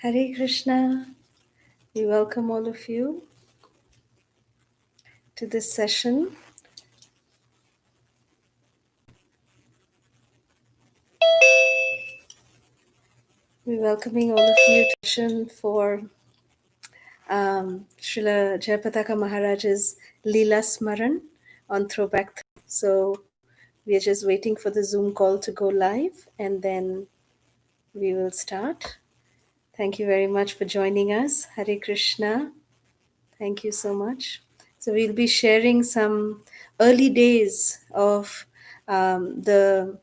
Hare Krishna. We welcome all of you to this session. We're welcoming all of you to session for Srila Jayapataka Maharaj's Lila Smaran on Throwback. So we are just waiting for the Zoom call to go live and then we will start. Thank you very much for joining us. Hare Krishna. Thank you so much. So we'll be sharing some early days of the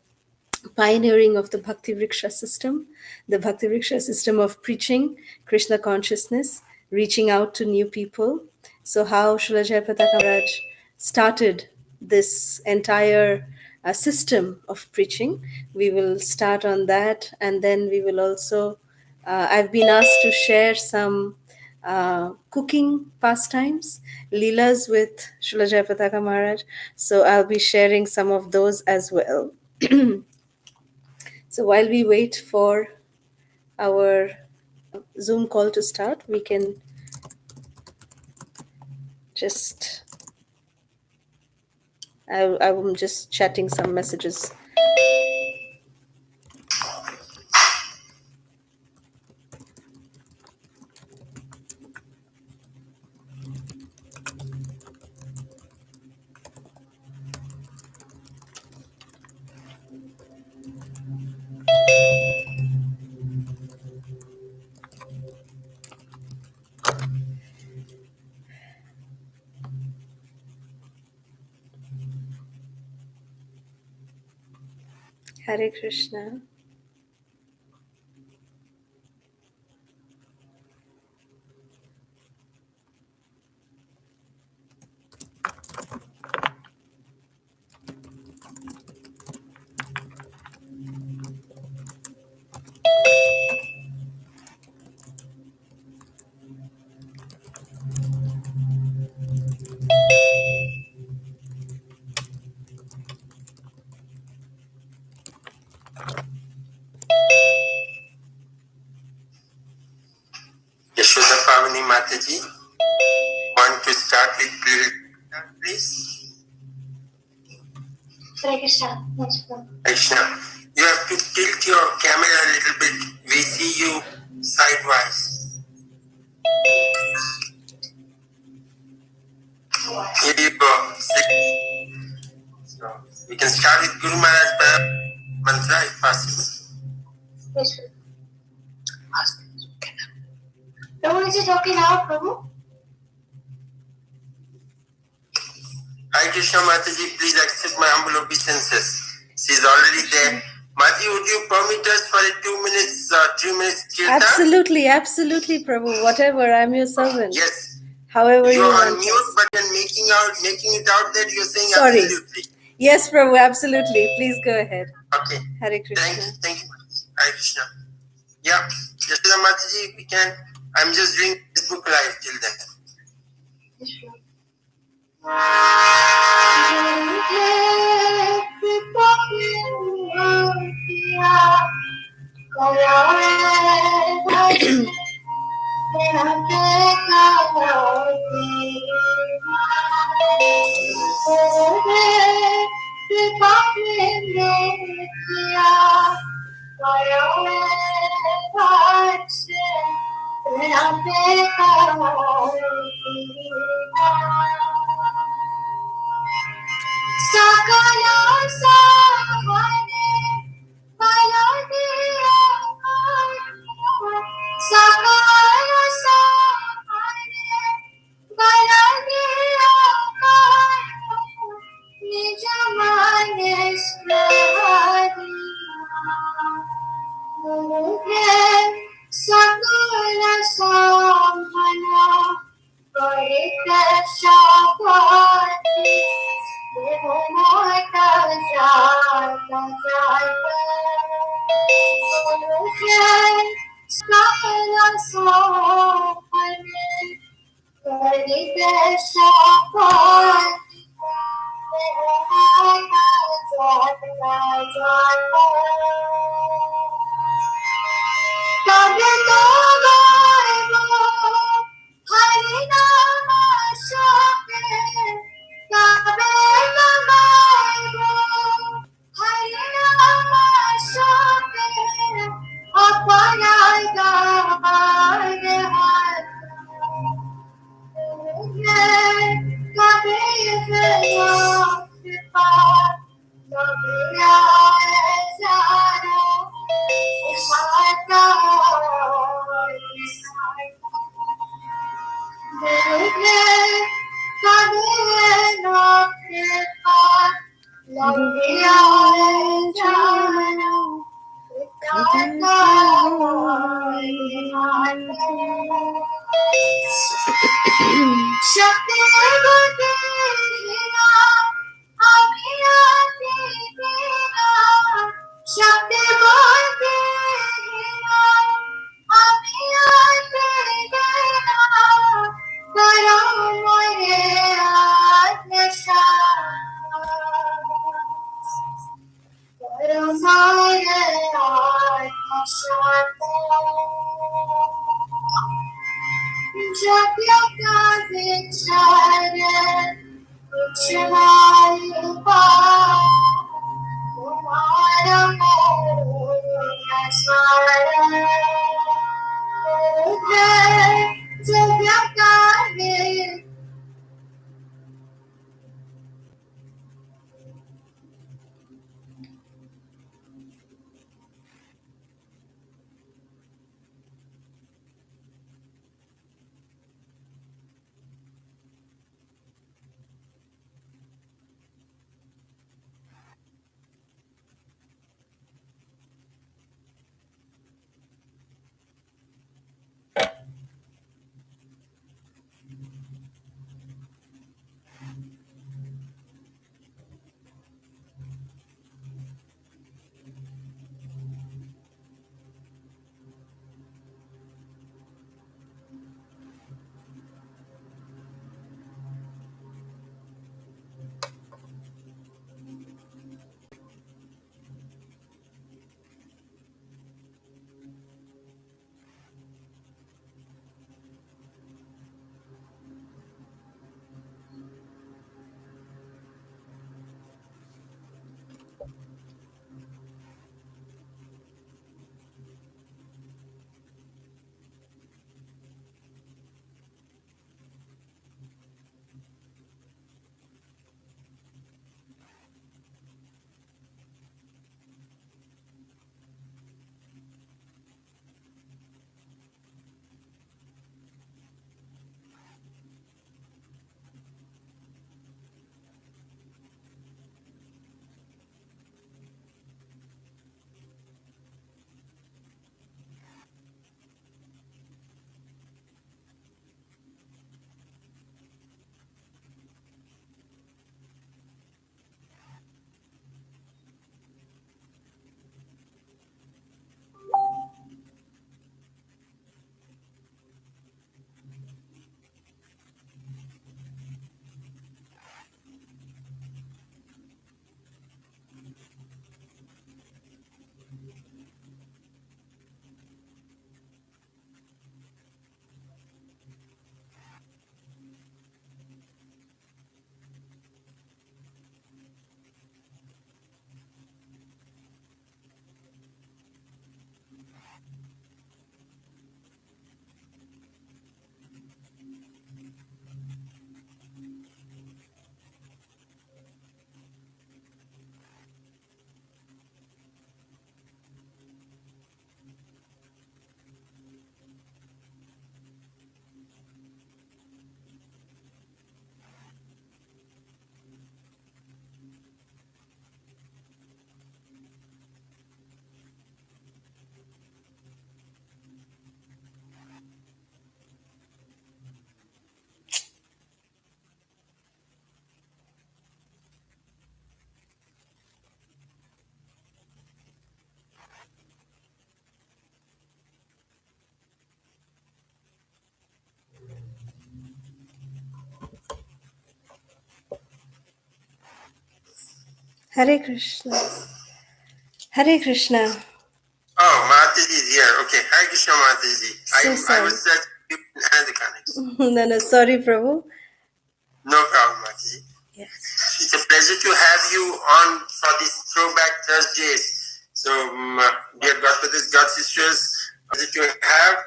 pioneering of the Bhakti Vriksha system, the Bhakti Vriksha system of preaching Krishna consciousness, reaching out to new people. So how Srila Jayapataka Maharaj started this entire system of preaching. We will start on that, and then we will also, I've been asked to share some cooking pastimes, Leelas with Srila Jayapataka Maharaj. So I'll be sharing some of those as well. So while we wait for our Zoom call to start, we can just, I'm just chatting some messages. Hare Krishna. Yashoda Pavani Mataji, want to start with please? Hare Krishna. Krishna. You have to tilt your camera a little bit. We see you sidewise. Here you go. So we can start with Guru Maharaj mantra if possible. Yes, sir. Prabhu, is it okay now, Prabhu? Hare Krishna Mataji, please accept my humble obeisances. She is already there. Mataji, would you permit us for a 2 minutes, 3 minutes kirtan? Absolutely, absolutely, Prabhu. Whatever, I'm your servant. Yes. However you want. You're on mute, but you're making it out that you're saying Sorry. Absolutely. Yes, Prabhu, absolutely. Please go ahead. Okay. Hare Krishna. Thank you. Hare Krishna. Yeah. Yashoda Mataji, we can. I'm just doing Facebook Live till then. शक्ति बोलते गिरा अभियाते गिरा करो मोरे आत्मशांत करो मोरे आत्मशांत जब का विचार उच्छवायुपा तुम्हारा मोह स्मरण जब का Hare Krishna. Hare Krishna. Oh, Mataji is here. Okay. Hare Krishna, Mataji. So I sorry. was just and the connection. No, sorry, Prabhu. No problem, Mataji. Yes. It's a pleasure to have you on for this Throwback Thursdays. So, dear Godfathers, God sisters, pleasure to have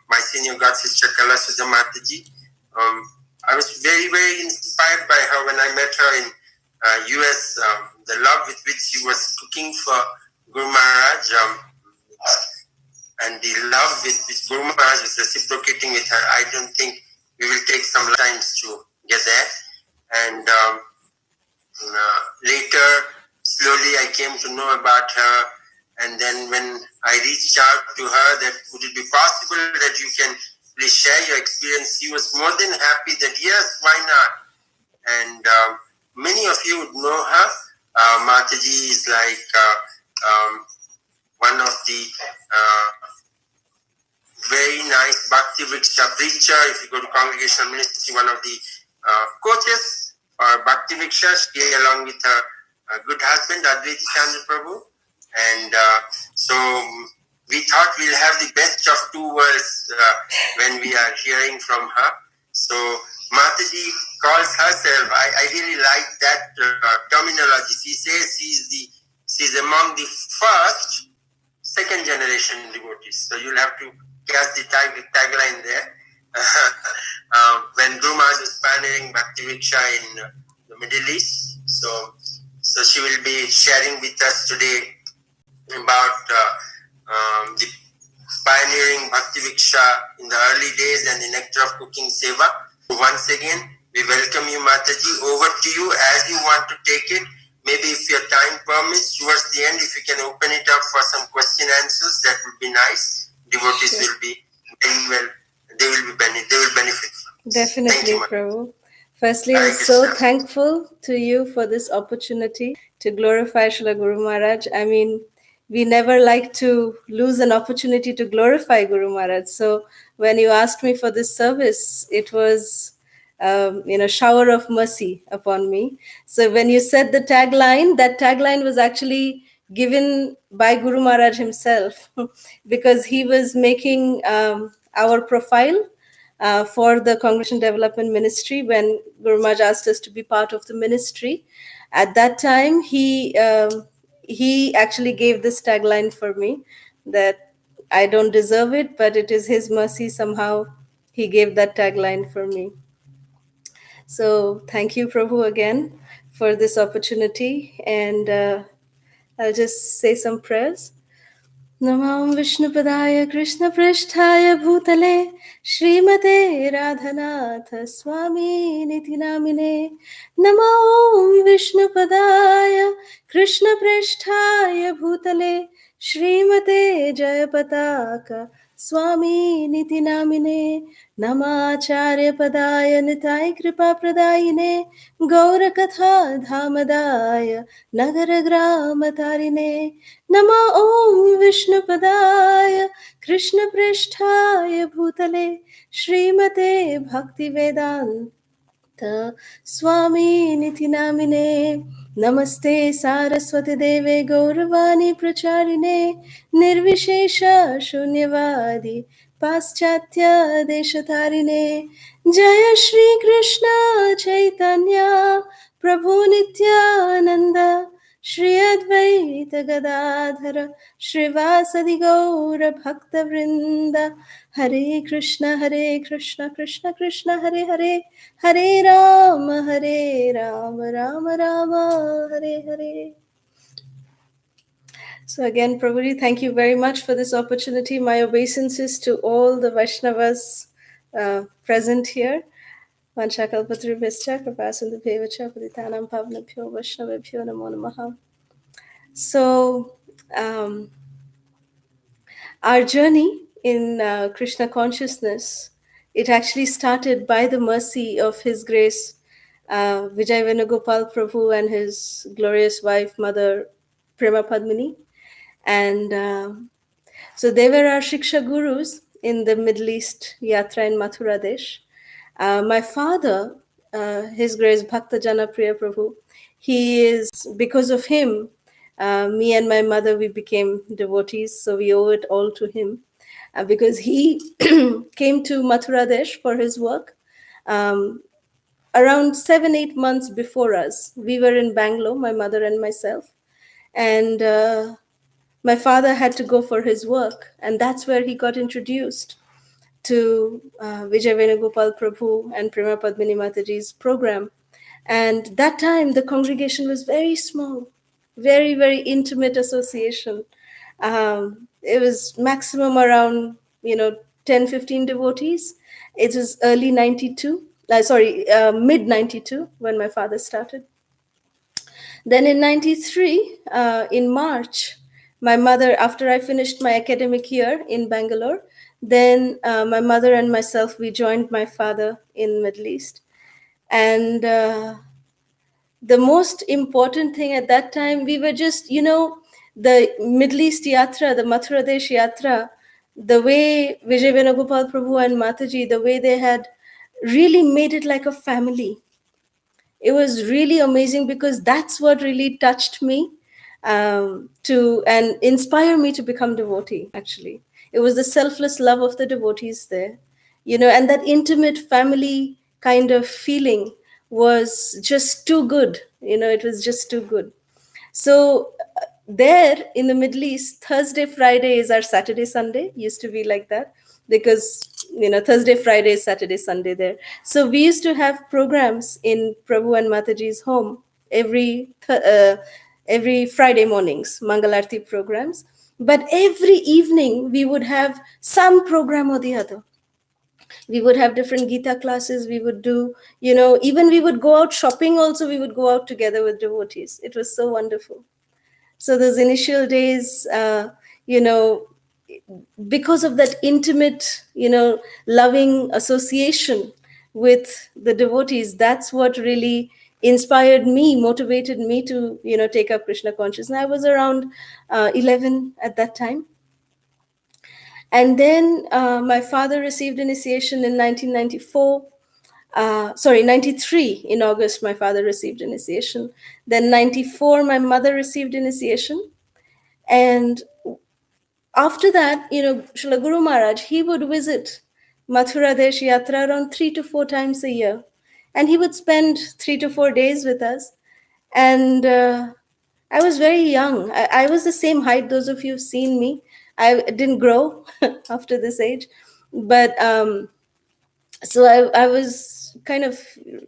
my senior God sister Kala Sudha Mataji. I was very, very inspired by her when I met her in US. The love with which she was cooking for Guru Maharaj, and the love with which Guru Maharaj was reciprocating with her. I don't think we will take some times to get there. And later, slowly I came to know about her, and then when I reached out to her that would it be possible that you can please share your experience, she was more than happy that yes, why not? And many of you would know her. Mataji is like one of the very nice Bhakti Vriksha preacher. If you go to congregational ministry, one of the coaches for Bhakti Vriksha, she along with her good husband, Advaiti Chandra Prabhu. And so we thought we'll have the best of two worlds when we are hearing from her. So Mataji calls herself, I really like that terminology. She says she's among the first second generation devotees. So you'll have to catch the tagline there. When Guru Maharaj was pioneering Bhakti Vriksha in the Middle East, so she will be sharing with us today about the pioneering Bhakti Vriksha in the early days and the nectar of cooking seva. Once again, we welcome you, Mataji. Over to you as you want to take it. Maybe if your time permits, towards the end, if you can open it up for some question answers, that would be nice. Devotees will be very well. They will benefit. Definitely, Prabhu. Firstly, I'm so thankful to you for this opportunity to glorify Srila Guru Maharaj. I mean, we never like to lose an opportunity to glorify Guru Maharaj. So when you asked me for this service, it was shower of mercy upon me. So when you said the tagline, that tagline was actually given by Guru Maharaj himself because he was making our profile for the Congregation Development Ministry when Guru Maharaj asked us to be part of the ministry. At that time, he actually gave this tagline for me that I don't deserve it, but it is his mercy. Somehow he gave that tagline for me. So thank you, Prabhu, again for this opportunity. And I'll just say some prayers. नमां विष्णुपदाय कृष्णपृष्ठाय भूतले श्रीमते राधनाथ स्वामिनिति नामिने नमो विष्णुपदाय कृष्णपृष्ठाय भूतले श्रीमते जयपताका स्वामिनिति नामिने नमाचार्यपदाय निताय कृपाप्रदायिने गौरकथा धामदाय नगरग्रामतारिणे नमो ॐ विष्णुपदाय कृष्णपृष्ठाय भूतले श्रीमते भक्तिवेदान्त स्वामिनिति नामिने नमस्ते सारस्वती देवे गौरवाणी प्रचारिणे निर्विशेष शून्यवादी पाश्चात्य देशतारिणे जय श्री कृष्ण चैतन्य प्रभु नित्यानंद श्री अद्वैत गदाधर श्रीवासदि गौर भक्त वृंद हरे Krishna Krishna Krishna Hare Hare Hare Ram Ram Ram Hare Hare. So again, Prabhuji, thank you very much for this opportunity. My obeisances to all the Vaishnavas present here. Vanchakalpatribhascha kripasindhubhyevacha patitanam pavanabhyo vaishnavabhyo namo namaha. So our journey in Krishna consciousness, it actually started by the mercy of His Grace, Vijay Venugopal Prabhu and his glorious wife, Mother Prema Padmini. And so they were our Shiksha Gurus in the Middle East Yatra in Mathura Desh. My father, His Grace Bhakta Jana Priya Prabhu, because of him, me and my mother, we became devotees, so we owe it all to him. Because he came to Mathura Desh for his work around 7-8 months before us. We were in Bangalore, my mother and myself. And my father had to go for his work. And that's where he got introduced to Vijay Venugopal Prabhu and Prema Padmini Mataji's program. And that time, the congregation was very small, very, very intimate association. It was maximum around, 10-15 devotees. It was early 92, mid 92 when my father started. Then in 93, in March, my mother, after I finished my academic year in Bangalore, then my mother and myself, we joined my father in Middle East. And the most important thing at that time, we were just, the Middle East Yatra, the Mathura Desh Yatra, the way Vijay Venugopal Prabhu and Mataji, the way they had really made it like a family. It was really amazing because that's what really touched me to and inspire me to become devotee. Actually, it was the selfless love of the devotees there, and that intimate family kind of feeling was just too good. It was just too good. So there in the Middle East, Thursday, Friday is our Saturday, Sunday. Used to be like that because Thursday, Friday, Saturday, Sunday there. So we used to have programs in Prabhu and Mataji's home every Friday mornings, Mangalarti programs. But every evening we would have some program or the other. We would have different Gita classes. We would do, even we would go out shopping also. We would go out together with devotees. It was so wonderful. So those initial days, you know, because of that intimate, loving association with the devotees, that's what really inspired me, motivated me to, take up Krishna consciousness. I was around 11 at that time. And then my father received initiation in 1994. 93 in August, my father received initiation. Then 94, my mother received initiation. And after that, Srila Guru Maharaj, he would visit Mathura Desh Yatra around 3 to 4 times a year. And he would spend 3 to 4 days with us. And I was very young. I was the same height, those of you who've seen me. I didn't grow after this age. But so I was kind of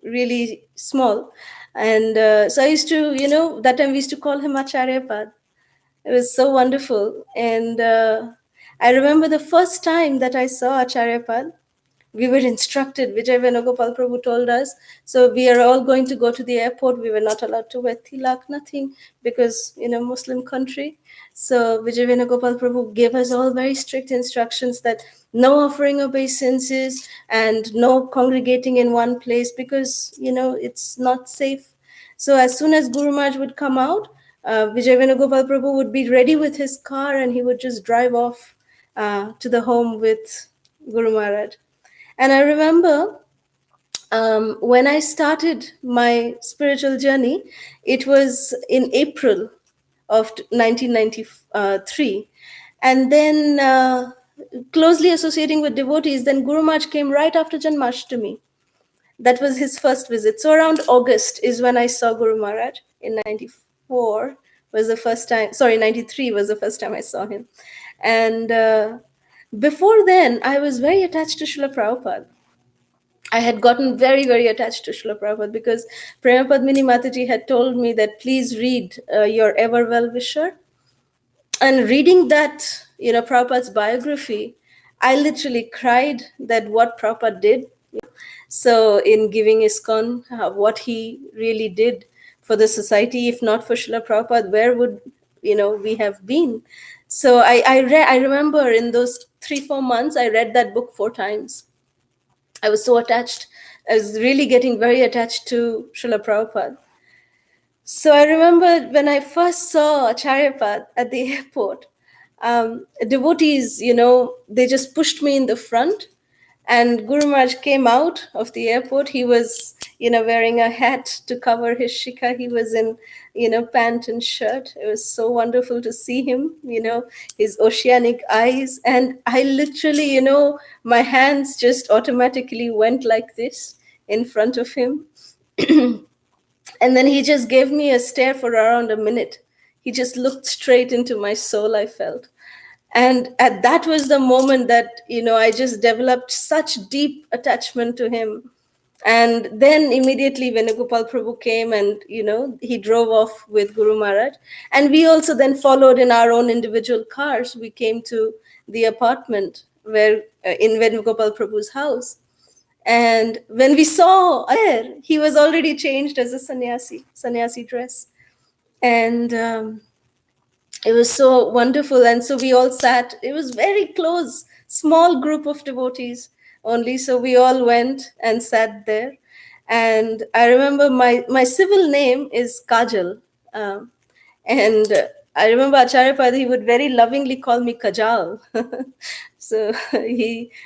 really small. And so I used to, that time we used to call him Acharyapad. It was so wonderful. And I remember the first time that I saw Acharyapad, we were instructed, Vijay Venugopal Prabhu told us, so we are all going to go to the airport. We were not allowed to wear tilak, nothing, because, Muslim country. So Vijay Venugopal Prabhu gave us all very strict instructions that no offering obeisances and no congregating in one place because, it's not safe. So as soon as Guru Maharaj would come out, Vijay Venugopal Prabhu would be ready with his car and he would just drive off to the home with Guru Maharaj. And I remember when I started my spiritual journey, it was in April of 1993. And then closely associating with devotees, then Guru Maharaj came right after Janmashtami. That was his first visit. So around August is when I saw Guru Maharaj. In 94 was the first time, 93 was the first time I saw him. And before then, I was very attached to Srila Prabhupada. I had gotten very, very attached to Srila Prabhupada because Prema Padmini Mataji had told me that please read your Ever Well-Wisher. And reading that, Prabhupada's biography, I literally cried that what Prabhupada did. So in giving ISKCON, what he really did for the society, if not for Srila Prabhupada, where would, we have been? So I remember in those 3-4 months, I read that book 4 times. I was so attached. I was really getting very attached to Srila Prabhupada. So I remember when I first saw Acharyapad at the airport, devotees, they just pushed me in the front. And Guru Maharaj came out of the airport. He was, wearing a hat to cover his shikha. He was in, pant and shirt. It was so wonderful to see him, his oceanic eyes. And I literally, my hands just automatically went like this in front of him. And then he just gave me a stare for around a minute. He just looked straight into my soul, I felt. And that was the moment that, I just developed such deep attachment to him. And then immediately Venugopal Prabhu came and, he drove off with Guru Maharaj. And we also then followed in our own individual cars. We came to the apartment where in Venugopal Prabhu's house. And when we saw there, he was already changed as a sannyasi dress. And it was so wonderful. And so we all sat. It was very close, small group of devotees only. So we all went and sat there. And I remember my civil name is Kajal. And I remember Acharya Pada, he would very lovingly call me Kajal. So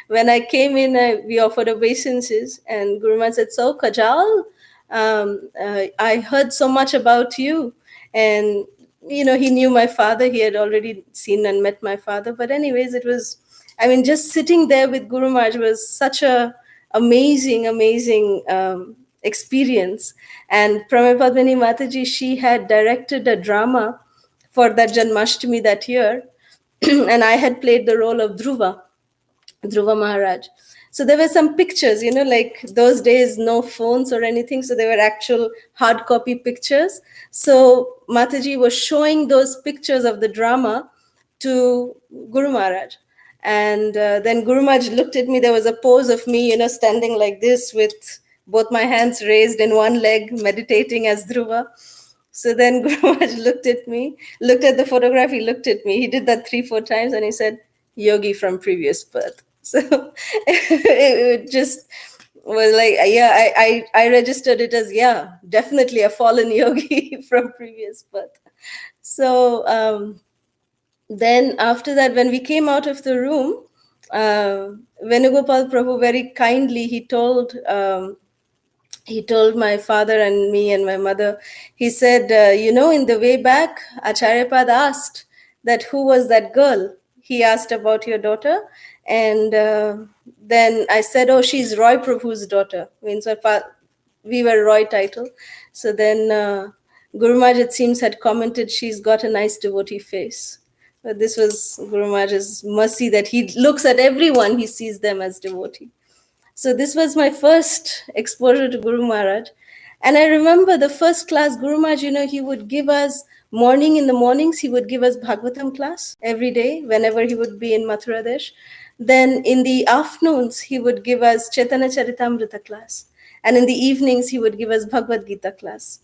when I came in, we offered obeisances, and Guru Maharaj said, "So Kajal, I heard so much about you," and he knew my father. He had already seen and met my father. But anyways, it was, I mean, just sitting there with Guru Maharaj was such a amazing experience. And Pramay Padmini Mataji, she had directed a drama for that Janmashtami that year, and I had played the role of Dhruva Maharaj. So there were some pictures, like those days, no phones or anything. So there were actual hard copy pictures. So Mataji was showing those pictures of the drama to Guru Maharaj. And then Guru Maharaj looked at me. There was a pose of me, standing like this with both my hands raised in one leg, meditating as Dhruva. So then Guru Maharaj looked at me, looked at the photograph, he looked at me. He did that 3-4 times and he said, "Yogi from previous birth." So it just was like, yeah, I registered it as, yeah, definitely a fallen yogi from previous birth. So then after that, when we came out of the room, Venugopal Prabhu very kindly, he told my father and me and my mother, he said, in the way back, Acharyapad asked that who was that girl? He asked about your daughter. And then I said, oh, she's Roy Prabhu's daughter. Means we were Roy title. So then Guru Maharaj, it seems, had commented, she's got a nice devotee face. But this was Guru Maharaj's mercy that he looks at everyone, he sees them as devotee. So this was my first exposure to Guru Maharaj. And I remember the first class, Guru Maharaj, he would give us in the mornings, he would give us Bhagavatam class every day, whenever he would be in Mathura Desh. Then in the afternoons, he would give us Chaitanya Charitamrita class. And in the evenings, he would give us Bhagavad Gita class.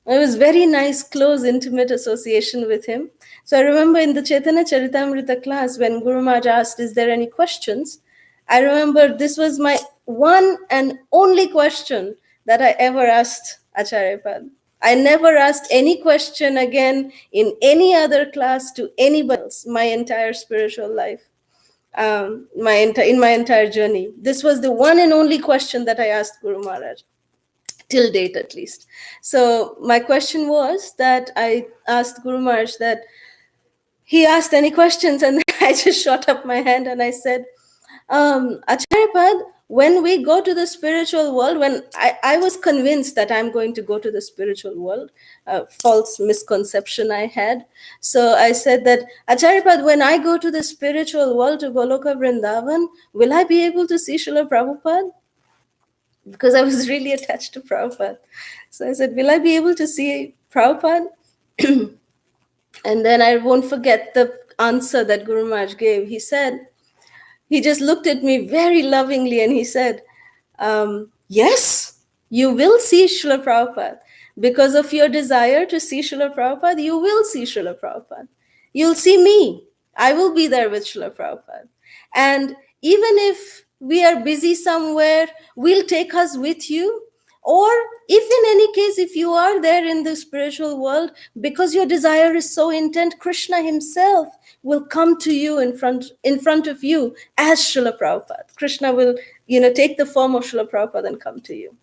It was very nice, close, intimate association with him. So I remember in the Chaitanya Charitamrita class, when Guru Maharaj asked, is there any questions? I remember this was my one and only question that I ever asked Acharya Pad. I never asked any question again in any other class to anybody else, my entire spiritual life, in my entire journey. This was the one and only question that I asked Guru Maharaj, till date at least. So my question was that I asked Guru Maharaj that he asked any questions, and I just shot up my hand and I said, Acharyapad, when we go to the spiritual world, when I was convinced that I'm going to go to the spiritual world, false misconception I had. So I said that, Acharyapad, when I go to the spiritual world, to Goloka Vrindavan, will I be able to see Srila Prabhupada? Because I was really attached to Prabhupada. So I said, will I be able to see Prabhupada? And then I won't forget the answer that Guru Maharaj gave. He just looked at me very lovingly and he said, yes, you will see Srila Prabhupada. Because of your desire to see Srila Prabhupada, you will see Srila Prabhupada. You'll see me. I will be there with Srila Prabhupada. And even if we are busy somewhere, we'll take us with you. Or if in any case, if you are there in the spiritual world, because your desire is so intent, Krishna himself will come to you in front of you as Srila Prabhupada. Krishna will, take the form of Srila Prabhupada and come to you.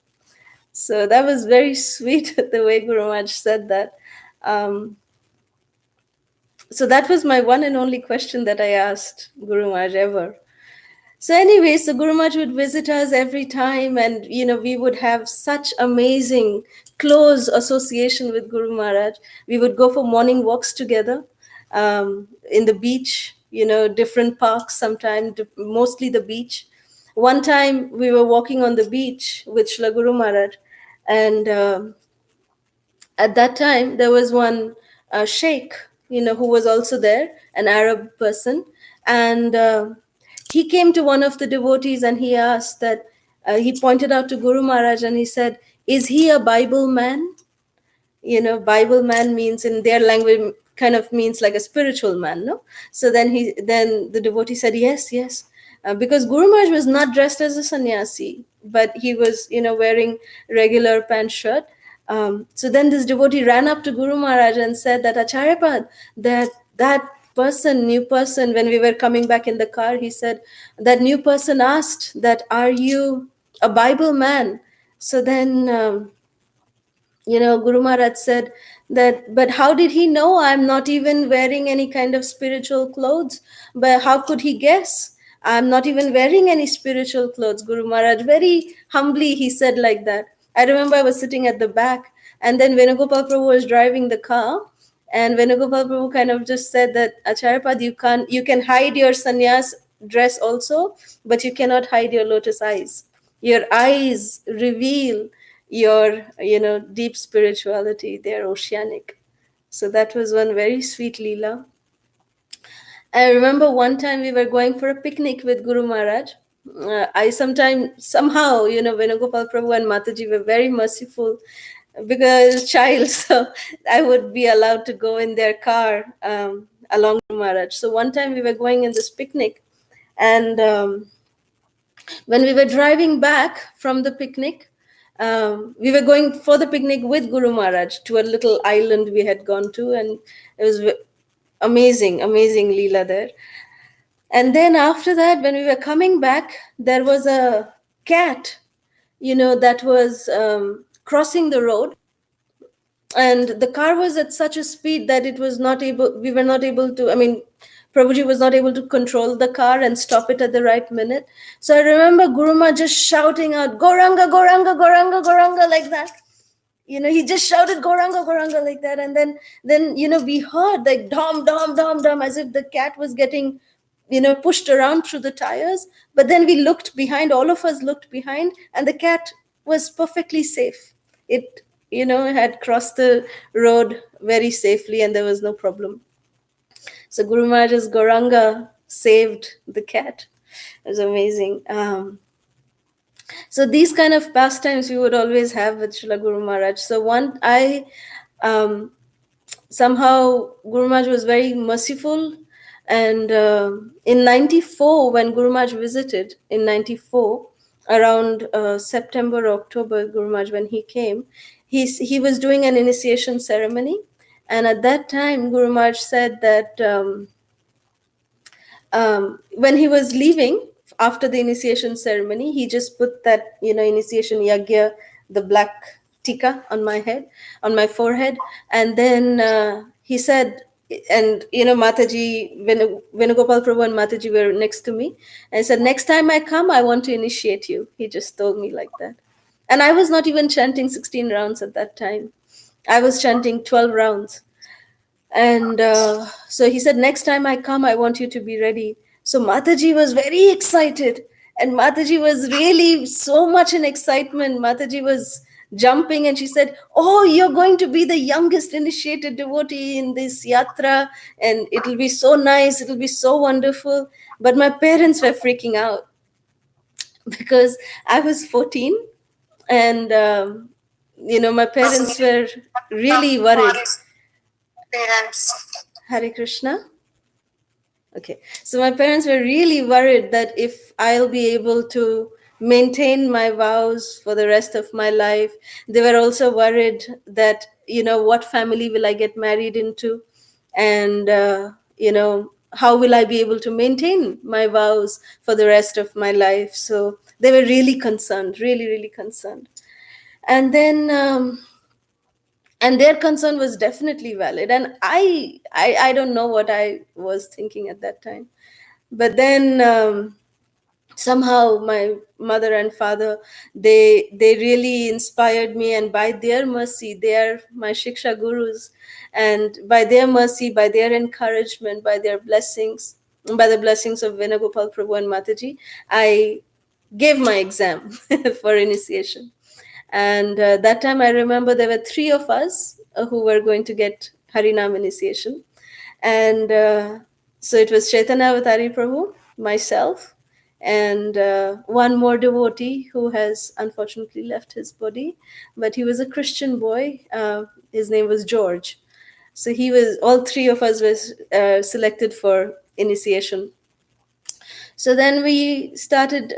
So that was very sweet the way Guru Maharaj said that. So that was my one and only question that I asked Guru Maharaj ever. So anyway, so Guru Maharaj would visit us every time, and we would have such amazing close association with Guru Maharaj. We would go for morning walks together in the beach, different parks sometimes, mostly the beach. One time we were walking on the beach with Srila Guru Maharaj, and at that time there was one sheikh, who was also there, an Arab person, and he came to one of the devotees and he asked that, he pointed out to Guru Maharaj and he said, is he a Bible man? Bible man means in their language kind of means like a spiritual man, no? So then the devotee said, yes. Because Guru Maharaj was not dressed as a sannyasi, but he was, wearing regular pant shirt. So then this devotee ran up to Guru Maharaj and said that Acharyapad, that person, new person, when we were coming back in the car, he said that new person asked that, are you a Bible man? So then Guru Maharaj said that, but how did he know I'm not even wearing any kind of spiritual clothes? But how could he guess? I'm not even wearing any spiritual clothes. Guru Maharaj, very humbly, he said like that. I remember I was sitting at the back, and then Venugopal Prabhu was driving the car, and Venugopal Prabhu kind of just said that, Acharyapad, you can hide your sannyas dress also, but you cannot hide your lotus eyes. Your eyes reveal your deep spirituality. They're oceanic. So that was one very sweet Leela. I remember one time we were going for a picnic with Guru Maharaj. I somehow, Venugopal Prabhu and Mataji were very merciful because I was a child, so I would be allowed to go in their car along with Maharaj. So one time we were going in this picnic, and when we were driving back from the picnic, we were going for the picnic with Guru Maharaj to a little island we had gone to, and it was amazing, amazing Leela there. And then after that, when we were coming back, there was a cat, that was crossing the road, and the car was at such a speed that we were not able to, Prabhuji was not able to control the car and stop it at the right minute. So I remember Guruma just shouting out, Goranga, Goranga, Goranga, Goranga, like that. He just shouted Goranga, Goranga, like that. And then we heard like dom, dom, dom, dom, as if the cat was getting, pushed around through the tires. But then we looked behind, all of us looked behind, and the cat was perfectly safe. It, had crossed the road very safely, and there was no problem. So Guru Maharaj's Goranga saved the cat. It was amazing. So these kind of pastimes we would always have with Srila Guru Maharaj. So somehow Guru Maharaj was very merciful. And in 94, when Guru Maharaj visited, in 94, around September or October, Guru Maharaj, when he came, he was doing an initiation ceremony. And at that time, Guru Maharaj said that when he was leaving after the initiation ceremony, he just put that initiation yagya, the black tika on my head, on my forehead, and then he said, and Mataji, Venugopal Prabhu and Mataji were next to me, and he said, next time I come, I want to initiate you. He just told me like that. And I was not even chanting 16 rounds at that time. I was chanting 12 rounds. And so he said, next time I come, I want you to be ready. So Mataji was very excited. And Mataji was really so much in excitement. Mataji was jumping, and she said, oh, you're going to be the youngest initiated devotee in this yatra. And it'll be so nice. It'll be so wonderful. But my parents were freaking out because I was 14. And, my parents were really worried. Hare Krishna. Okay. So my parents were really worried that if I'll be able to maintain my vows for the rest of my life. They were also worried that, what family will I get married into? And, how will I be able to maintain my vows for the rest of my life? So they were really concerned, really, really concerned. And then, and their concern was definitely valid, and I don't know what I was thinking at that time. But then somehow my mother and father, they really inspired me, and by their mercy, they are my shiksha gurus, and by their mercy, by their encouragement, by their blessings, by the blessings of Venugopal Prabhu and Mataji, I gave my exam for initiation. And that time I remember there were 3 of us who were going to get Harinam initiation. And so it was Chaitanya Avatari Prabhu, myself, and one more devotee who has unfortunately left his body, but he was a Christian boy. His name was George. So all 3 of us were selected for initiation. So then we started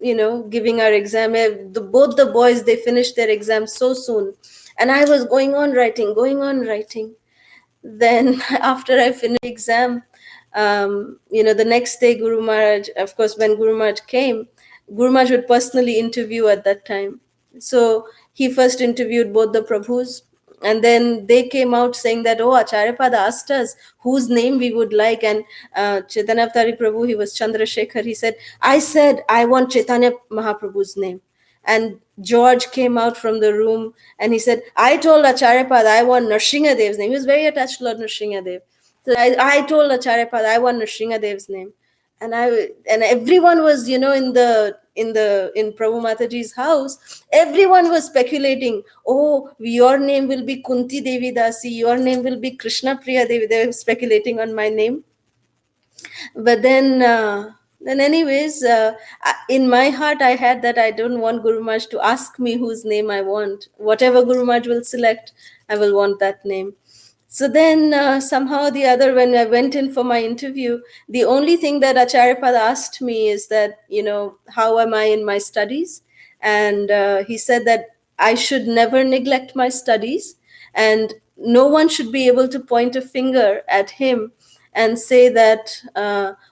giving our exam. Both the boys, they finished their exam so soon, and I was going on writing. Then after I finished the exam, the next day, Guru Maharaj, of course, when Guru Maharaj came, Guru Maharaj would personally interview at that time. So he first interviewed both the Prabhus, and then they came out saying that, oh, Acharyapada asked us whose name we would like. And Chaitanya Avtari Prabhu, he was Chandrasekhar, he said, I want Chaitanya Mahaprabhu's name. And George came out from the room and he said, I told Acharyapad I want Narsinghdev's name. He was very attached to Lord Narsinghadev. So I told Acharyapad I want Narsinghdev's name. And everyone was, in Prabhu Mataji's house, everyone was speculating, oh, your name will be Kunti Devi Dasi, your name will be Krishna Priya Devi. They were speculating on my name. But then anyways, in my heart I had that I don't want Guru Maharaj to ask me whose name I want. Whatever Guru Maharaj will select, I will want that name. So then somehow or the other, when I went in for my interview, the only thing that Acharyapada asked me is that, how am I in my studies? And he said that I should never neglect my studies, and no one should be able to point a finger at him and say that,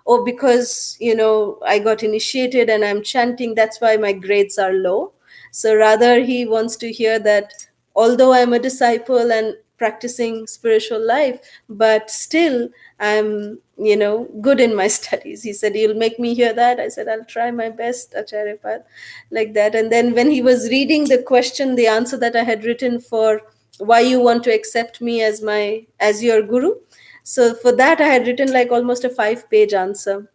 oh, because, I got initiated and I'm chanting, that's why my grades are low. So rather, he wants to hear that although I'm a disciple and practicing spiritual life, but still I'm, good in my studies. He said, you'll make me hear that? I said, I'll try my best, Acharyapad, like that. And then when he was reading the question, the answer that I had written for why you want to accept me as your guru, so for that, I had written like almost a 5-page answer,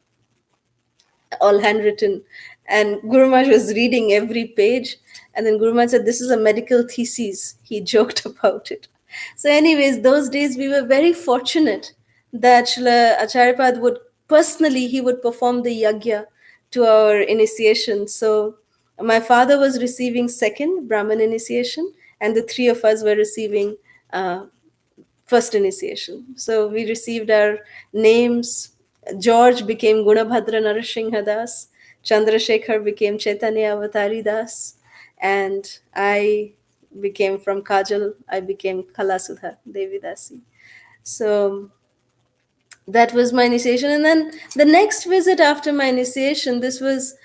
all handwritten. And Guru Maharaj was reading every page. And then Guru Maharaj said, this is a medical thesis. He joked about it. So anyways, those days we were very fortunate that Srila Acharyapad would personally, he would perform the yagya to our initiation. So my father was receiving second Brahmin initiation, and the three of us were receiving first initiation. So we received our names. George became Gunabhadra Narasingha Das. Chandrasekhar became Chaitanya Avatari Das. And I became from Kajal, I became Kalasudha Devi Dasi. So that was my initiation. And then the next visit after my initiation, this was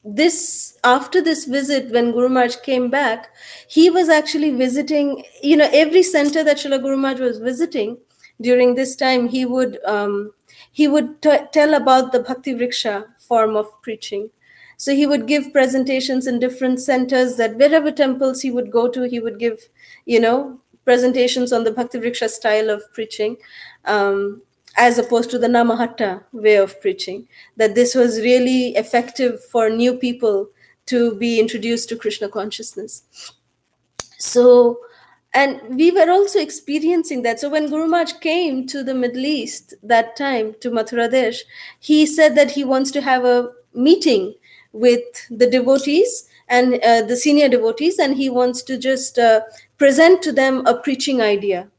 this after this visit, when Guru Maharaj came back, he was actually visiting, every center that Srila Guru Maharaj was visiting during this time. He would tell about the Bhakti Vriksha form of preaching. So he would give presentations in different centers, that wherever temples he would go to, he would give, presentations on the Bhakti Vriksha style of preaching. As opposed to the Namahatta way of preaching, that this was really effective for new people to be introduced to Krishna consciousness. So, and we were also experiencing that. So when Guru Maharaj came to the Middle East that time, to Mathura Desh, he said that he wants to have a meeting with the devotees and the senior devotees, and he wants to just present to them a preaching idea.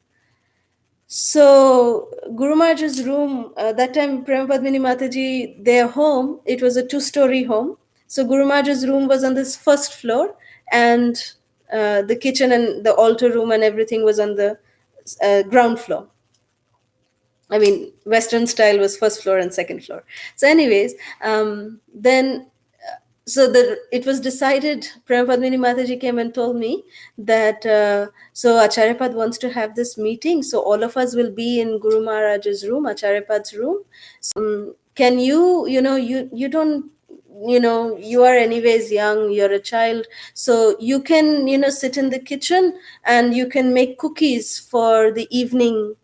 So Guru Maharaj's room, that time Prema Padmini Mataji, their home, it was a 2-story home. So Guru Maharaj's room was on this first floor, and the kitchen and the altar room and everything was on the ground floor. I mean, Western style was first floor and second floor. So anyways, then so it was decided, Prema Padmini Mataji came and told me that, so Acharyapad wants to have this meeting, so all of us will be in Guru Maharaj's room, Acharyapad's room. So, can you don't, you are anyways young, you're a child, so you can, sit in the kitchen and you can make cookies for the evening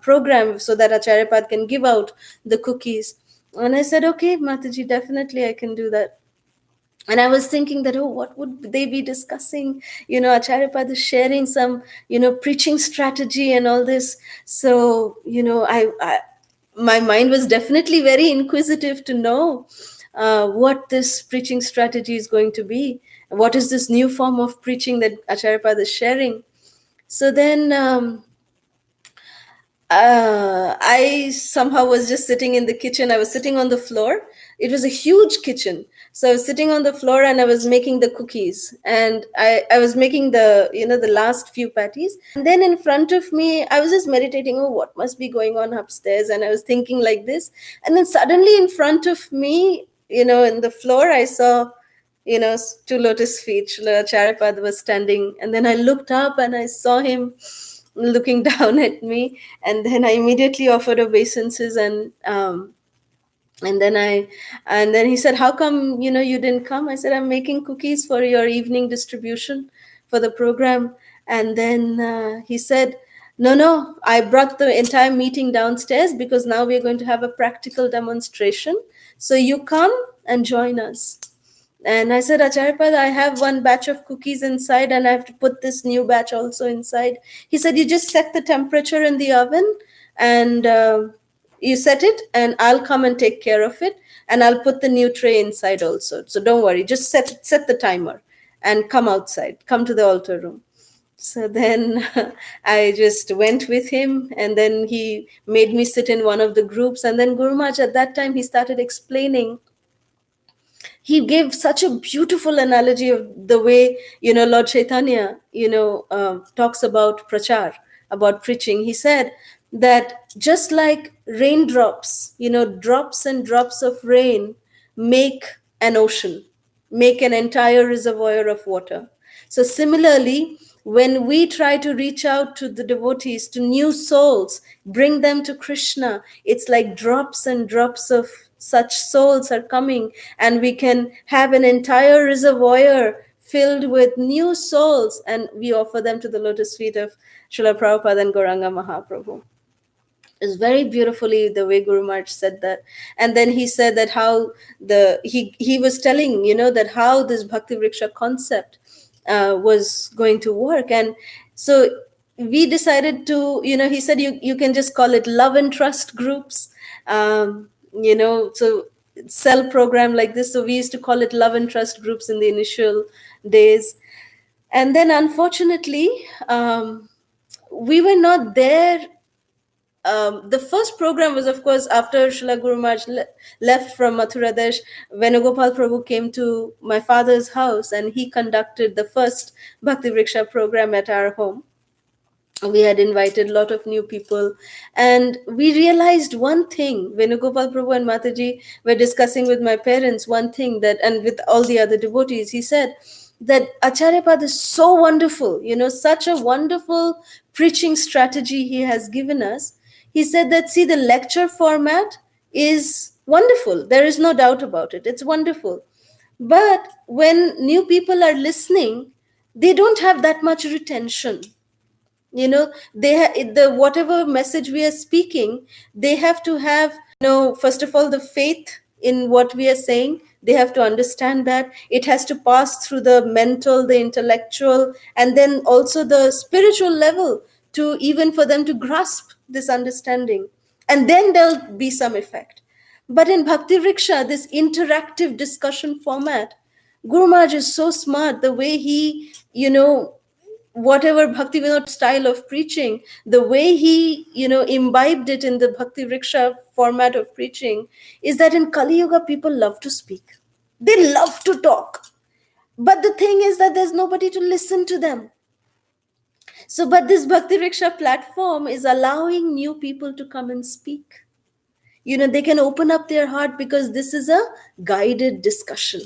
program, so that Acharyapad can give out the cookies. And I said, okay, Mataji, definitely I can do that. And I was thinking that, oh, what would they be discussing? Acharyapad is sharing some, preaching strategy and all this. So, my mind was definitely very inquisitive to know what this preaching strategy is going to be. What is this new form of preaching that Acharyapad is sharing? So then I somehow was just sitting in the kitchen. I was sitting on the floor. It was a huge kitchen. So I was sitting on the floor and I was making the cookies. And I was making the last few patties. And then in front of me, I was just meditating, oh, what must be going on upstairs? And I was thinking like this. And then suddenly in front of me, in the floor, I saw, two lotus feet. Srila Charipad was standing. And then I looked up and I saw him looking down at me, and then I immediately offered obeisances, and then he said, how come you didn't come? I said, I'm making cookies for your evening distribution for the program. And then he said, no, I brought the entire meeting downstairs because now we're going to have a practical demonstration, so you come and join us. And I said, Acharyapada, I have one batch of cookies inside and I have to put this new batch also inside. He said, you just set the temperature in the oven and you set it, and I'll come and take care of it. And I'll put the new tray inside also. So don't worry, just set the timer and come outside, come to the altar room. So then I just went with him, and then he made me sit in one of the groups. And then Guru Maharaj, at that time, he started explaining. He gave such a beautiful analogy of the way Lord Chaitanya talks about prachar, about preaching. He said that just like raindrops, drops and drops of rain make an ocean, make an entire reservoir of water. So similarly, when we try to reach out to the devotees, to new souls, bring them to Krishna, it's like drops and drops of such souls are coming, and we can have an entire reservoir filled with new souls, and we offer them to the lotus feet of Srila Prabhupada and Gauranga Mahaprabhu. It's very beautifully the way Guru Maharaj said that. And then he said that how he was telling, that how this Bhakti Vriksha concept was going to work. And so we decided to, he said, you can just call it love and trust groups, so cell program like this. So we used to call it love and trust groups in the initial days. And then unfortunately, we were not there. The first program was, of course, after Srila Guru Maharaj left from Mathura Desh. Venugopal Prabhu came to my father's house and he conducted the first Bhakti Vriksha program at our home. We had invited a lot of new people, and we realized one thing. Venugopal Prabhu and Mataji were discussing with my parents one thing, that, and with all the other devotees, he said that Acharyapad is so wonderful, such a wonderful preaching strategy he has given us. He said that, see, the lecture format is wonderful. There is no doubt about it. It's wonderful. But when new people are listening, they don't have that much retention. The whatever message we are speaking, they have to have, first of all, the faith in what we are saying. They have to understand that it has to pass through the mental, the intellectual, and then also the spiritual level, to even for them to grasp this understanding, and then there'll be some effect. But in Bhakti Vriksha, this interactive discussion format, Guru Maharaj is so smart, the way he, whatever Bhakti Vinod style of preaching, the way he, imbibed it in the Bhakti Vriksha format of preaching, is that in Kali Yuga, people love to speak. They love to talk. But the thing is that there's nobody to listen to them. So, but this Bhakti Vriksha platform is allowing new people to come and speak. They can open up their heart because this is a guided discussion.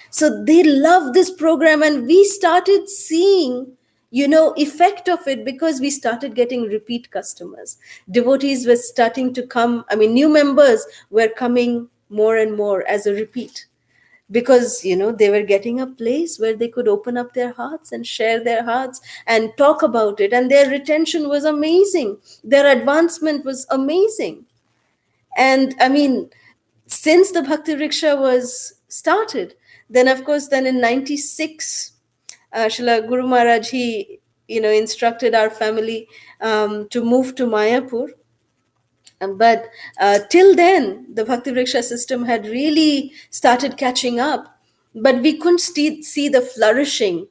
So they love this program, and we started seeing, effect of it, because we started getting repeat customers. Devotees were starting to come. I mean, new members were coming more and more as a repeat, because, they were getting a place where they could open up their hearts and share their hearts and talk about it. And their retention was amazing. Their advancement was amazing. And I mean, since the Bhakti Vriksha was started, then of course, then in 96, Srila Guru Maharaj, he, instructed our family to move to Mayapur. But till then, the Bhakti Vriksha system had really started catching up, but we couldn't see the flourishing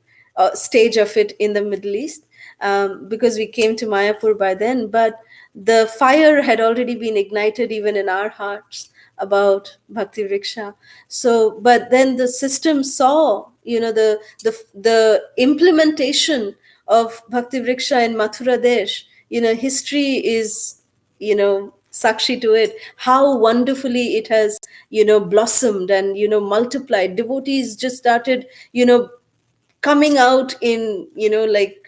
stage of it in the Middle East. because we came to Mayapur by then, but the fire had already been ignited even in our hearts about Bhakti Vriksha. So, but then the system saw, the implementation of Bhakti Vriksha in Mathura Desh. History is, sakshi to it, how wonderfully it has, blossomed and, multiplied. Devotees just started, coming out in, like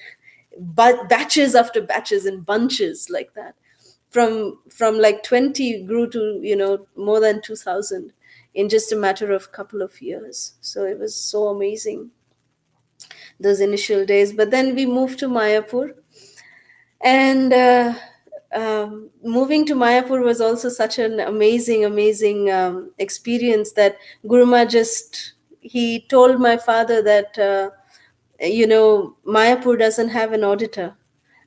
batches after batches and bunches like that. From like 20 grew to, more than 2000 in just a matter of couple of years. So it was so amazing, those initial days. But then we moved to Mayapur, and moving to Mayapur was also such an amazing experience that Guruma just, he told my father that, Mayapur doesn't have an auditor.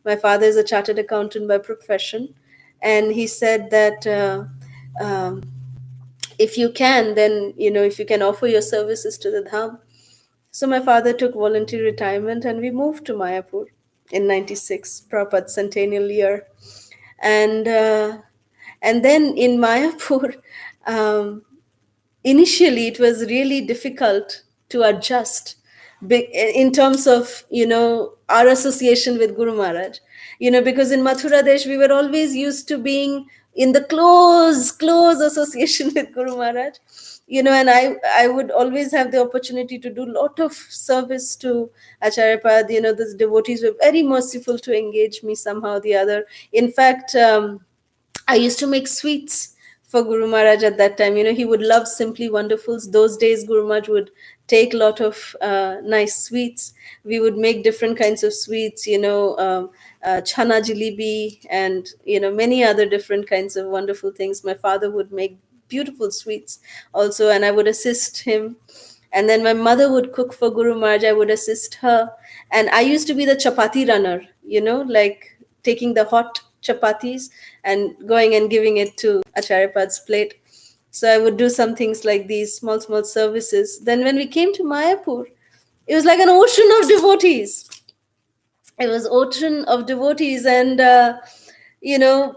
My father is a chartered accountant by profession, and he said that, um, if you can, then, if you can offer your services to the Dham. So my father took voluntary retirement, and we moved to Mayapur in '96, Prabhupada's centennial year. And then in Mayapur, um, initially it was really difficult to adjust, in terms of, our association with Guru Maharaj, because in Mathura Desh we were always used to being in the close association with Guru Maharaj, and I would always have the opportunity to do lot of service to Acharya Pad. The devotees were very merciful to engage me somehow or the other. In fact, I used to make sweets for Guru Maharaj at that time. He would love Simply Wonderfuls. Those days, Guru Maharaj would take a lot of nice sweets. We would make different kinds of sweets, chana jalebi, and, many other different kinds of wonderful things. My father would make beautiful sweets also, and I would assist him. And then my mother would cook for Guru Maharaj. I would assist her. And I used to be the chapati runner, like taking the hot chapatis and going and giving it to Acharya Pad's plate. So I would do some things like these, small services. Then when we came to Mayapur, it was like an ocean of devotees. It was ocean of devotees, and you know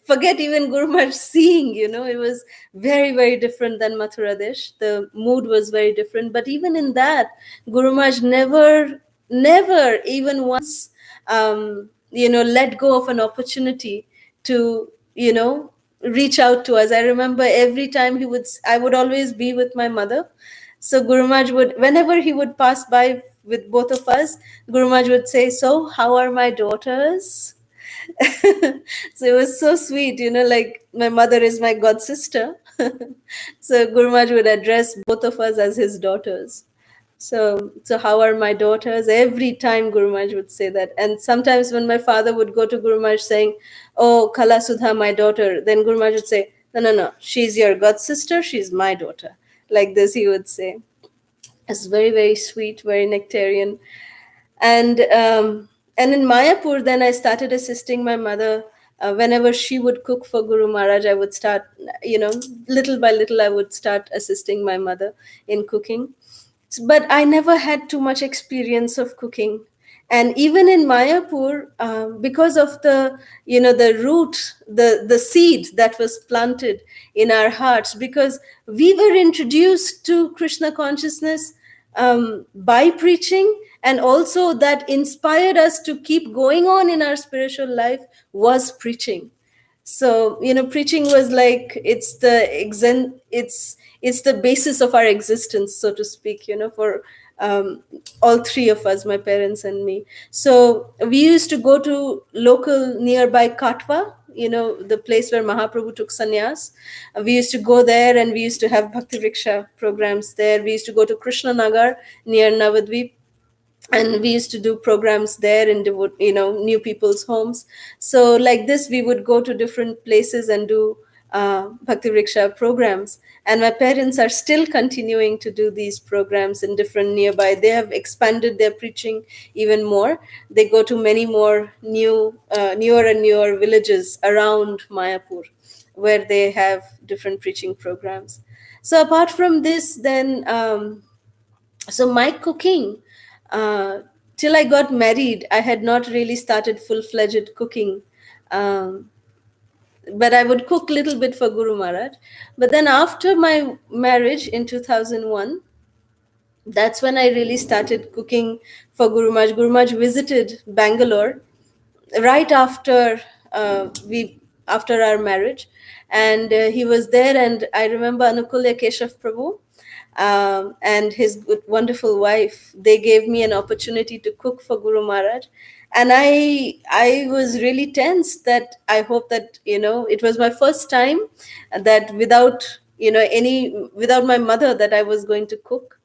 forget even Guru Maharaj seeing. It was very different than Mathura Desh. The mood was very different, but even in that, Guru Maharaj never even once let go of an opportunity to reach out to us. I remember every time I would always be with my mother. So Guru Maharaj would, whenever he would pass by with both of us, Guru Maharaj would say, "So, how are my daughters?" So it was so sweet, like my mother is my god sister. So Guru Maharaj would address both of us as his daughters. So how are my daughters? Every time Guru Maharaj would say that. And sometimes when my father would go to Guru Maharaj saying, "Oh, Kala Sudha, my daughter," then Guru Maharaj would say, No, she's your god sister, she's my daughter. Like this, he would say. It's very sweet, very nectarian. And in Mayapur, then I started assisting my mother. Whenever she would cook for Guru Maharaj, I would start, little by little, I would start assisting my mother in cooking. But I never had too much experience of cooking. And even in Mayapur, because of the root, the seed that was planted in our hearts, because we were introduced to Krishna consciousness by preaching, and also that inspired us to keep going on in our spiritual life was preaching. So preaching was like, it's the basis of our existence, so to speak, for all three of us, my parents and me. So we used to go to local nearby Katha, the place where Mahaprabhu took sannyas. We used to go there, and we used to have Bhakti Vriksha programs there. We used to go to Krishna Nagar near Navadvip, and we used to do programs there in new people's homes. So like this, we would go to different places and do Bhakti Vriksha programs. And my parents are still continuing to do these programs in different nearby. They have expanded their preaching even more. They go to many more newer and newer villages around Mayapur, where they have different preaching programs. So apart from this, then so my cooking uh, till I got married, I had not really started full-fledged cooking. Um, but I would cook a little bit for Guru Maharaj. But then after my marriage in 2001, that's when I really started cooking for Guru Maharaj. Guru Maharaj visited Bangalore right after our marriage, and he was there. And I remember Anukulya Keshav Prabhu and his wonderful wife. They gave me an opportunity to cook for Guru Maharaj, and I was really tense that I hope that it was my first time that without my mother that I was going to cook.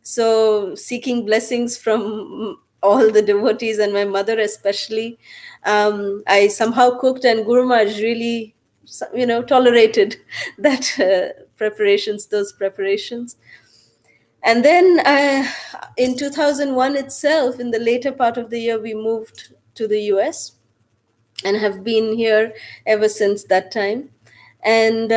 So seeking blessings from all the devotees and my mother especially, I somehow cooked, and Guru Maharaj really tolerated that those preparations. And then in 2001 itself, in the later part of the year, we moved to the US and have been here ever since that time. And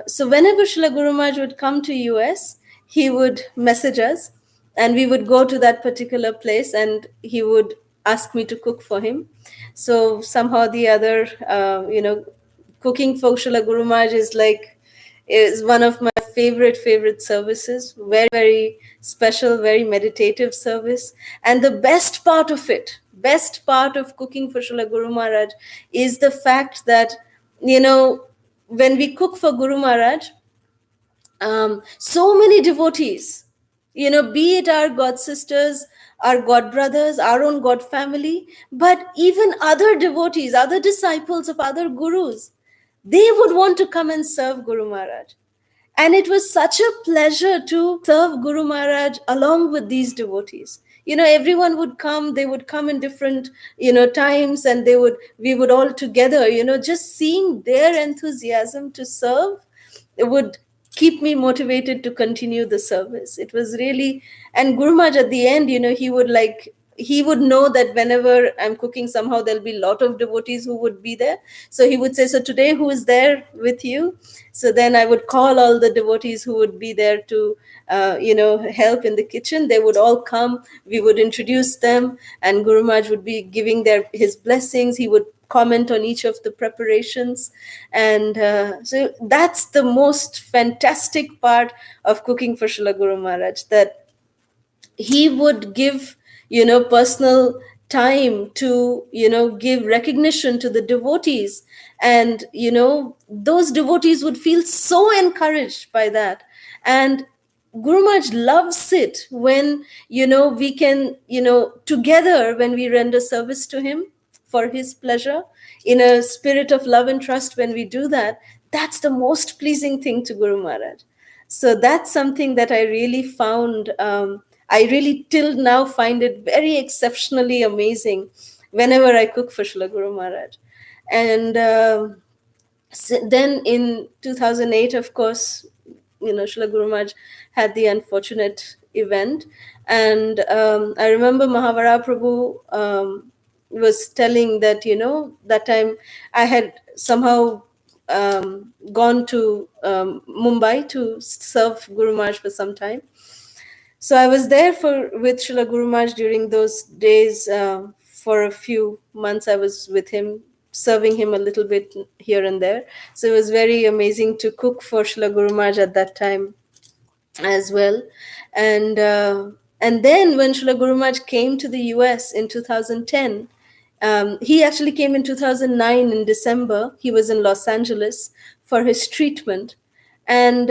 so whenever Srila Guru Maharaj would come to US, he would message us, and we would go to that particular place, and he would ask me to cook for him. So somehow or the other, cooking for Srila Guru Maharaj is one of my favorite services. Very, very special, very meditative service. And the best part of cooking for Srila Guru Maharaj is the fact that, when we cook for Guru Maharaj, so many devotees, be it our god sisters, our god brothers, our own god family, but even other devotees, other disciples of other gurus, they would want to come and serve Guru Maharaj. And it was such a pleasure to serve Guru Maharaj along with these devotees. Everyone would come, they would come in different, times, and we would all together, just seeing their enthusiasm to serve, it would keep me motivated to continue the service. It was really, and Guru Maharaj at the end, he would know that whenever I'm cooking, somehow there'll be a lot of devotees who would be there. So he would say, so today who is there with you? So then I would call all the devotees who would be there to, help in the kitchen. They would all come. We would introduce them, and Guru Maharaj would be giving his blessings. He would comment on each of the preparations. And so that's the most fantastic part of cooking for Srila Guru Maharaj, that he would give personal time to give recognition to the devotees, and those devotees would feel so encouraged by that. And Guru Maharaj loves it when we can together, when we render service to him for his pleasure in a spirit of love and trust. When we do that, that's the most pleasing thing to Guru Maharaj. So that's something that I really found, I really till now find it very exceptionally amazing whenever I cook for Srila Guru Maharaj. And then in 2008, of course, Srila Guru Maharaj had the unfortunate event. And I remember Mahavara Prabhu was telling that, that time I had somehow gone to Mumbai to serve Guru Maharaj for some time. So I was there with Srila Guru Maharaj during those days. For a few months, I was with him, serving him a little bit here and there. So it was very amazing to cook for Srila Guru Maharaj at that time as well. And then when Srila Guru Maharaj came to the US in 2010, he actually came in 2009 in December. He was in Los Angeles for his treatment. And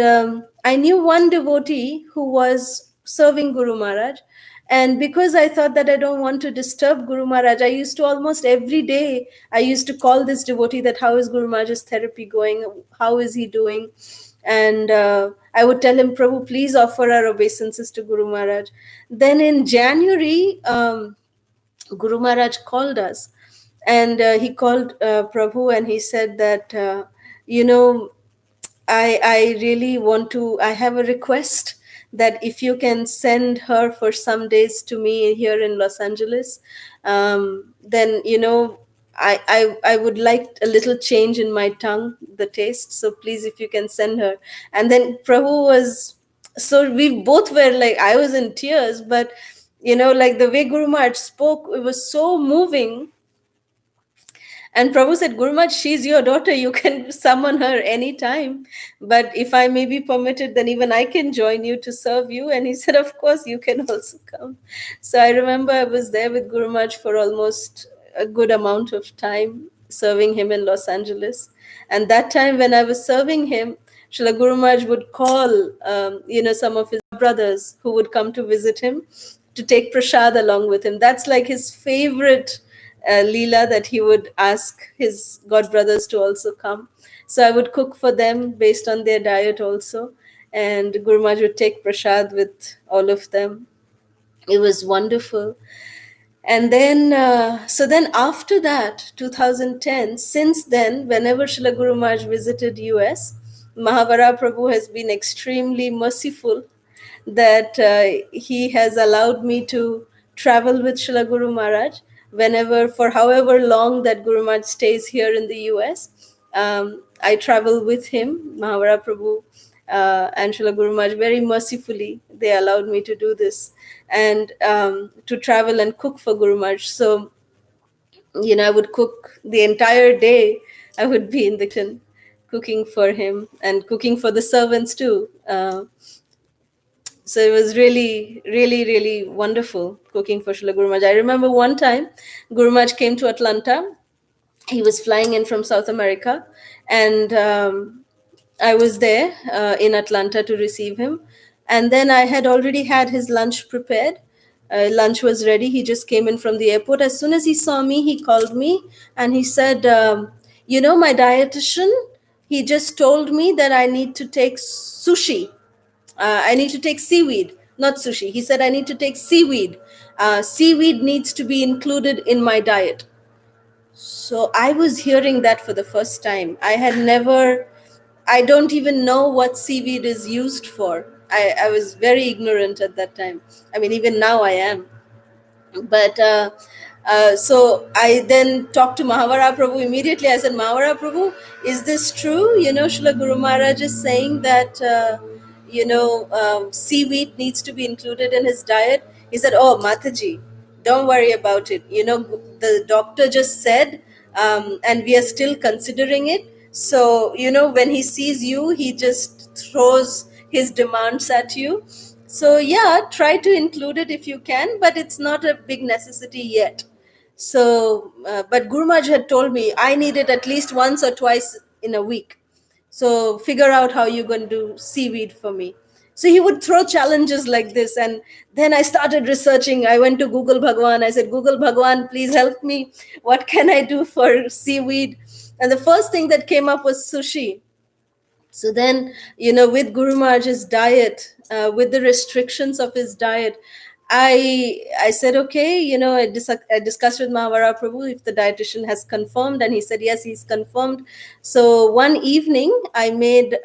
I knew one devotee who was serving Guru Maharaj. And because I thought that I don't want to disturb Guru Maharaj, I used to almost every day, I used to call this devotee that how is Guru Maharaj's therapy going? How is he doing? And I would tell him, Prabhu, please offer our obeisances to Guru Maharaj. Then in January, Guru Maharaj called us, and he called Prabhu, and he said that, I really want to, I have a request that if you can send her for some days to me here in Los Angeles, then, I would like a little change in my tongue, the taste. So please, if you can send her. And then Prabhu was, so we both were like, I was in tears, but Like the way Guru Maharaj spoke, it was so moving. And Prabhu said, Guru Maharaj, she's your daughter. You can summon her anytime. But if I may be permitted, then even I can join you to serve you. And he said, of course, you can also come. So I remember I was there with Guru Maharaj for almost a good amount of time, serving him in Los Angeles. And that time when I was serving him, Srila Guru Maharaj would call, some of his brothers who would come to visit him to take prasad along with him. That's like his favorite Lila, that he would ask his god brothers to also come. So I would cook for them based on their diet also. And Guru Maharaj would take prasad with all of them. It was wonderful. And then, so then after that, 2010, since then, whenever Srila Guru Maharaj visited US, Mahavara Prabhu has been extremely merciful that he has allowed me to travel with Srila Guru Maharaj whenever, for however long that Guru Maharaj stays here in the US. I travel with him, Mahavara Prabhu, and Srila Guru Maharaj. Very mercifully, they allowed me to do this and to travel and cook for Guru Maharaj. So, I would cook the entire day. I would be in the kitchen cooking for him and cooking for the servants too. So it was really, really, really wonderful cooking for Srila Guru Maharaj. I remember one time Guru Maharaj came to Atlanta. He was flying in from South America, and I was there in Atlanta to receive him. And then I had already had his lunch prepared. Lunch was ready. He just came in from the airport. As soon as he saw me, he called me and he said, my dietitian, he just told me that I need to take sushi. I need to take seaweed, not sushi. He said, I need to take seaweed. Seaweed needs to be included in my diet. So I was hearing that for the first time. I don't even know what seaweed is used for. I was very ignorant at that time. I mean, even now I am. But so I then talked to Mahavara Prabhu immediately. I said, Mahavara Prabhu, is this true? Srila Guru Maharaj is saying that, seaweed needs to be included in his diet. He said, oh, Mataji, don't worry about it. The doctor just said, and we are still considering it. So, when he sees you, he just throws his demands at you. So yeah, try to include it if you can, but it's not a big necessity yet. So, but Guru Maharaj had told me I need it at least once or twice in a week. So figure out how you're going to do seaweed for me. So he would throw challenges like this. And then I started researching. I went to Google Bhagwan. I said, Google Bhagwan, please help me. What can I do for seaweed? And the first thing that came up was sushi. So then, with Guru Maharaj's diet, with the restrictions of his diet, I said, okay, I discussed with Mahavara Prabhu if the dietitian has confirmed, and he said, yes, he's confirmed. So one evening, I made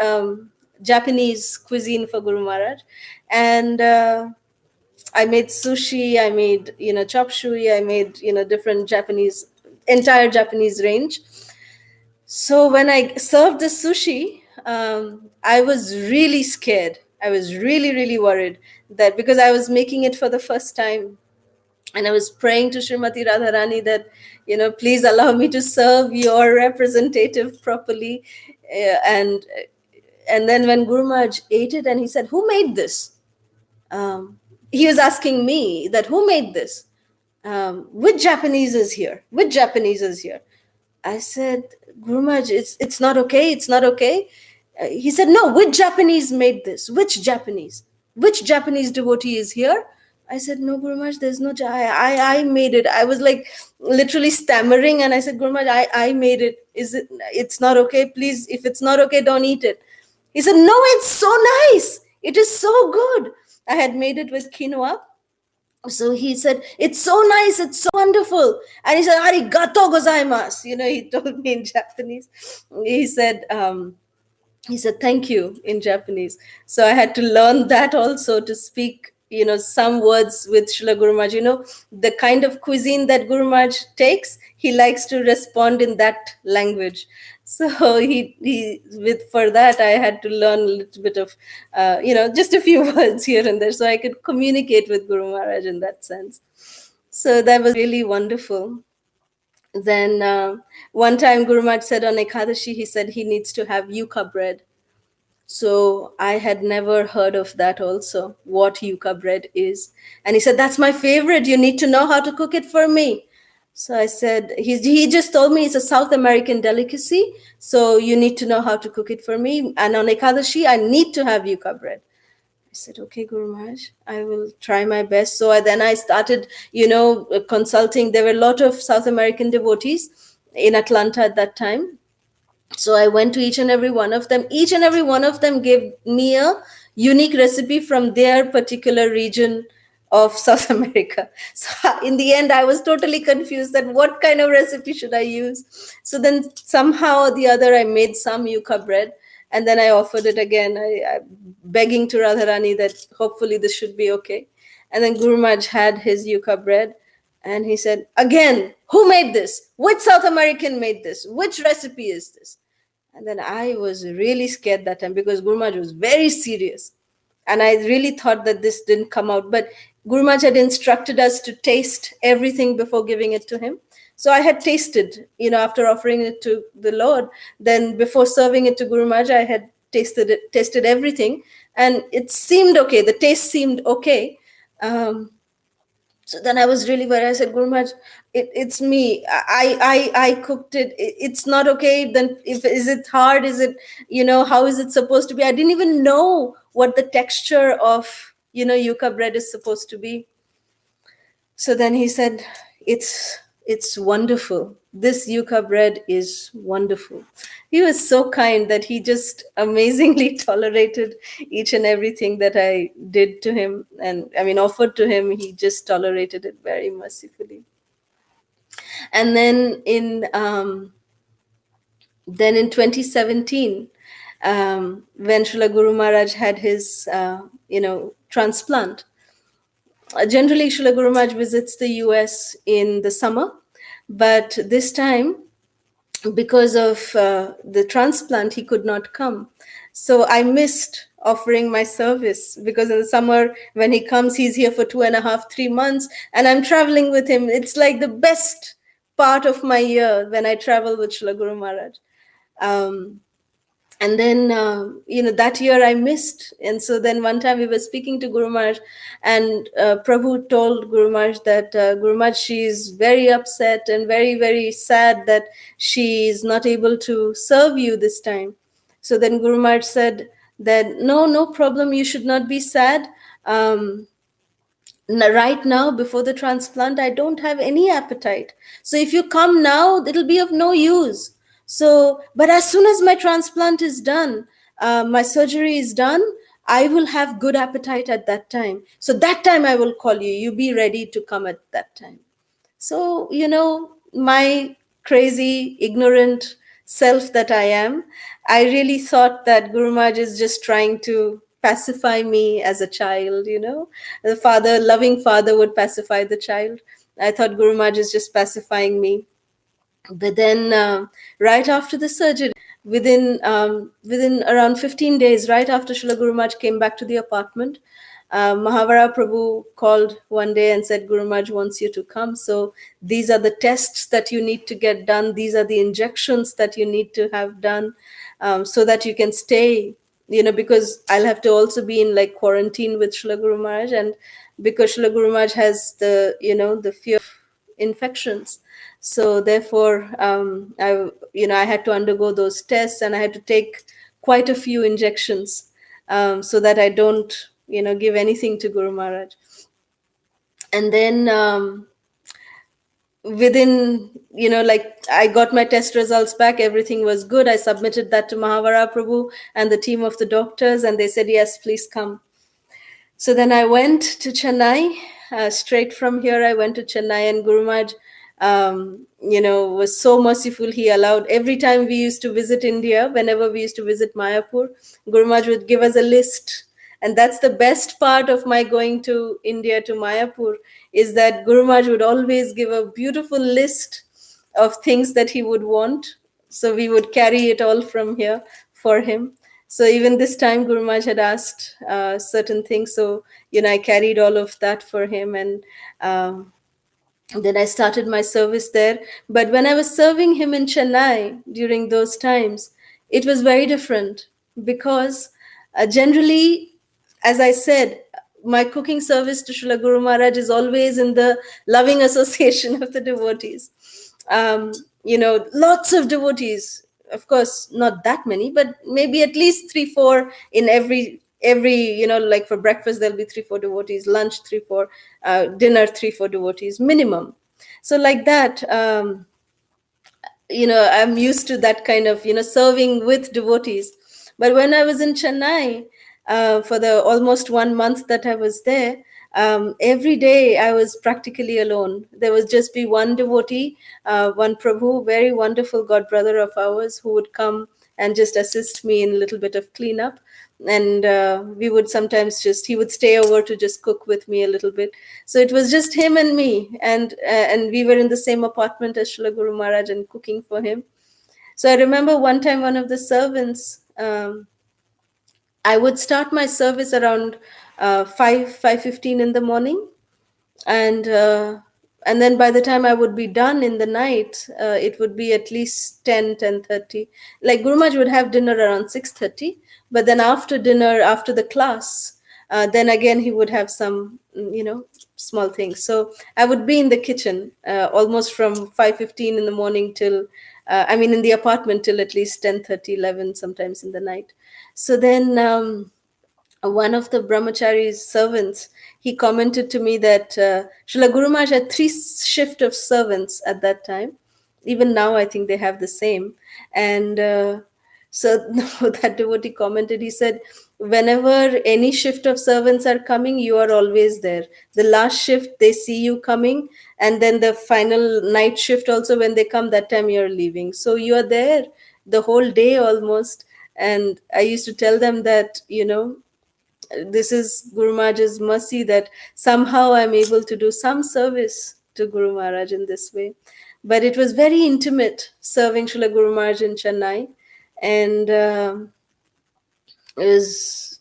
Japanese cuisine for Guru Maharaj, and I made sushi, I made, chop suey, I made, different entire Japanese range. So when I served the sushi, I was really scared. I was really, really worried that because I was making it for the first time. And I was praying to Srimati Radharani that, please allow me to serve your representative properly. And then when Guru Maharaj ate it and he said, who made this? He was asking me that, who made this? Which Japanese is here? Which Japanese is here? I said, Guru Maharaj, it's not okay. It's not okay. He said, no, which Japanese made this? Which Japanese? Which Japanese devotee is here? I said, no, Guru Maharaj, there's no, I made it. I was like literally stammering. And I said, Guru Maharaj, I made it. It's not okay. Please, if it's not okay, don't eat it. He said, no, it's so nice. It is so good. I had made it with quinoa. So he said, it's so nice, it's so wonderful. And he said, arigato gozaimasu. He told me in Japanese. He said, thank you in Japanese. So I had to learn that also to speak some words with Srila Guru Maharaj. The kind of cuisine that Guru Maharaj takes, he likes to respond in that language. So he with for that I had to learn a little bit of, just a few words here and there, so I could communicate with Guru Maharaj in that sense. So that was really wonderful. Then one time Guru Maharaj said on Ekadashi, he said he needs to have yuca bread. So I had never heard of that also, what yuca bread is. And he said, that's my favorite. You need to know how to cook it for me. So I said, he just told me it's a South American delicacy. So you need to know how to cook it for me. And on Ekadashi, I need to have yuca bread. I said, okay, Guru Maharaj, I will try my best. So then I started, consulting. There were a lot of South American devotees in Atlanta at that time. So I went to each and every one of them. Each and every one of them gave me a unique recipe from their particular region of South America. So in the end, I was totally confused that what kind of recipe should I use. So then somehow or the other, I made some yuca bread, and then I offered it again, I begging to Radharani that hopefully this should be okay. And then Guru Maharaj had his yuca bread, and he said, again, who made this? Which South American made this? Which recipe is this? And then I was really scared that time because Guru Maharaj was very serious. And I really thought that this didn't come out. But Guru Maharaj had instructed us to taste everything before giving it to him. So I had tasted, after offering it to the Lord. Then before serving it to Guru Maharaj, I had tasted everything. And it seemed okay. The taste seemed okay. So then I was really worried. I said, Guru Maharaj, it's me. I cooked it. It's not okay. Then is it hard? Is it, how is it supposed to be? I didn't even know what the texture of, yuca bread is supposed to be. So then he said, it's wonderful. This yuca bread is wonderful. He was so kind that he just amazingly tolerated each and everything that I did to him. And offered to him, he just tolerated it very mercifully. And then in 2017, when Srila Guru Maharaj had his, transplant, generally Srila Guru Maharaj visits the US in the summer, but this time, because of the transplant, he could not come. So I missed offering my service, because in the summer when he comes, he's here for 2.5, 3 months, and I'm traveling with him. It's like the best part of my year when I travel with Srila Guru Maharaj. And then, that year I missed. And so then one time we were speaking to Guru Maharaj, and Prabhu told Guru Maharaj that, Guru Maharaj, she is very upset and very, very sad that she is not able to serve you this time. So then Guru Maharaj said that, no problem, you should not be sad. Right now, before the transplant, I don't have any appetite. So if you come now, it'll be of no use. So, but as soon as my transplant is done, my surgery is done, I will have good appetite at that time. So that time I will call you. You be ready to come at that time. So, my crazy, ignorant self that I am, I really thought that Guru Maharaj is just trying to pacify me as a child, The loving father would pacify the child. I thought Guru Maharaj is just pacifying me. But then right after the surgery, within around 15 days, right after Srila Guru Maharaj came back to the apartment, Mahavara Prabhu called one day and said, Guru Maharaj wants you to come. So these are the tests that you need to get done. These are the injections that you need to have done, so that you can stay, because I'll have to also be in like quarantine with Srila Guru Maharaj. And because Srila Guru Maharaj has the, the fear of infections. So therefore, I had to undergo those tests, and I had to take quite a few injections, so that I don't, give anything to Guru Maharaj. And then within, I got my test results back. Everything was good. I submitted that to Mahavara Prabhu and the team of the doctors, and they said, yes, please come. So then I went to Chennai. Straight from here, I went to Chennai, and Guru Maharaj, was so merciful. He allowed, every time we used to visit India, whenever we used to visit Mayapur, Guru Maharaj would give us a list And that's the best part of my going to India, to Mayapur, is that Guru Maharaj would always give a beautiful list of things that he would want. So we would carry it all from here for him. So even this time, Guru Maharaj had asked certain things. So, I carried all of that for him. And then I started my service there. But when I was serving him in Chennai during those times, it was very different, because generally, as I said, my cooking service to Srila Guru Maharaj is always in the loving association of the devotees. Um, lots of devotees, of course, not that many, but maybe at least 3, 4 in every, like for breakfast there'll be 3, 4 devotees, lunch 3, 4, dinner 3, 4 devotees minimum. So like that, I'm used to that kind of, serving with devotees. But when I was in Chennai, for the almost 1 month that I was there, every day I was practically alone. There would just be one devotee, one Prabhu, very wonderful god brother of ours, who would come and just assist me in a little bit of cleanup. And we would sometimes he would stay over to just cook with me a little bit. So it was just him and me, and we were in the same apartment as Srila Guru Maharaj and cooking for him. So I remember one time one of the servants, I would start my service around 5:15 in the morning, and then by the time I would be done in the night, it would be at least 10:30. Like Guru Maharaj would have dinner around 6:30, but then after dinner, after the class, then again he would have some, small things. So I would be in the kitchen almost from 5:15 in the morning till, in the apartment till at least 10:30, 11, sometimes in the night. So then one of the brahmachari's servants, he commented to me that Srila Guru Maharaj had 3 shift of servants at that time. Even now, I think they have the same. And so that devotee commented, he said, whenever any shift of servants are coming, you are always there. The last shift, they see you coming. And then the final night shift also, when they come, that time you're leaving. So you are there the whole day almost. And I used to tell them that, this is Guru Maharaj's mercy that somehow I'm able to do some service to Guru Maharaj in this way. But it was very intimate serving Srila Guru Maharaj in Chennai. And it's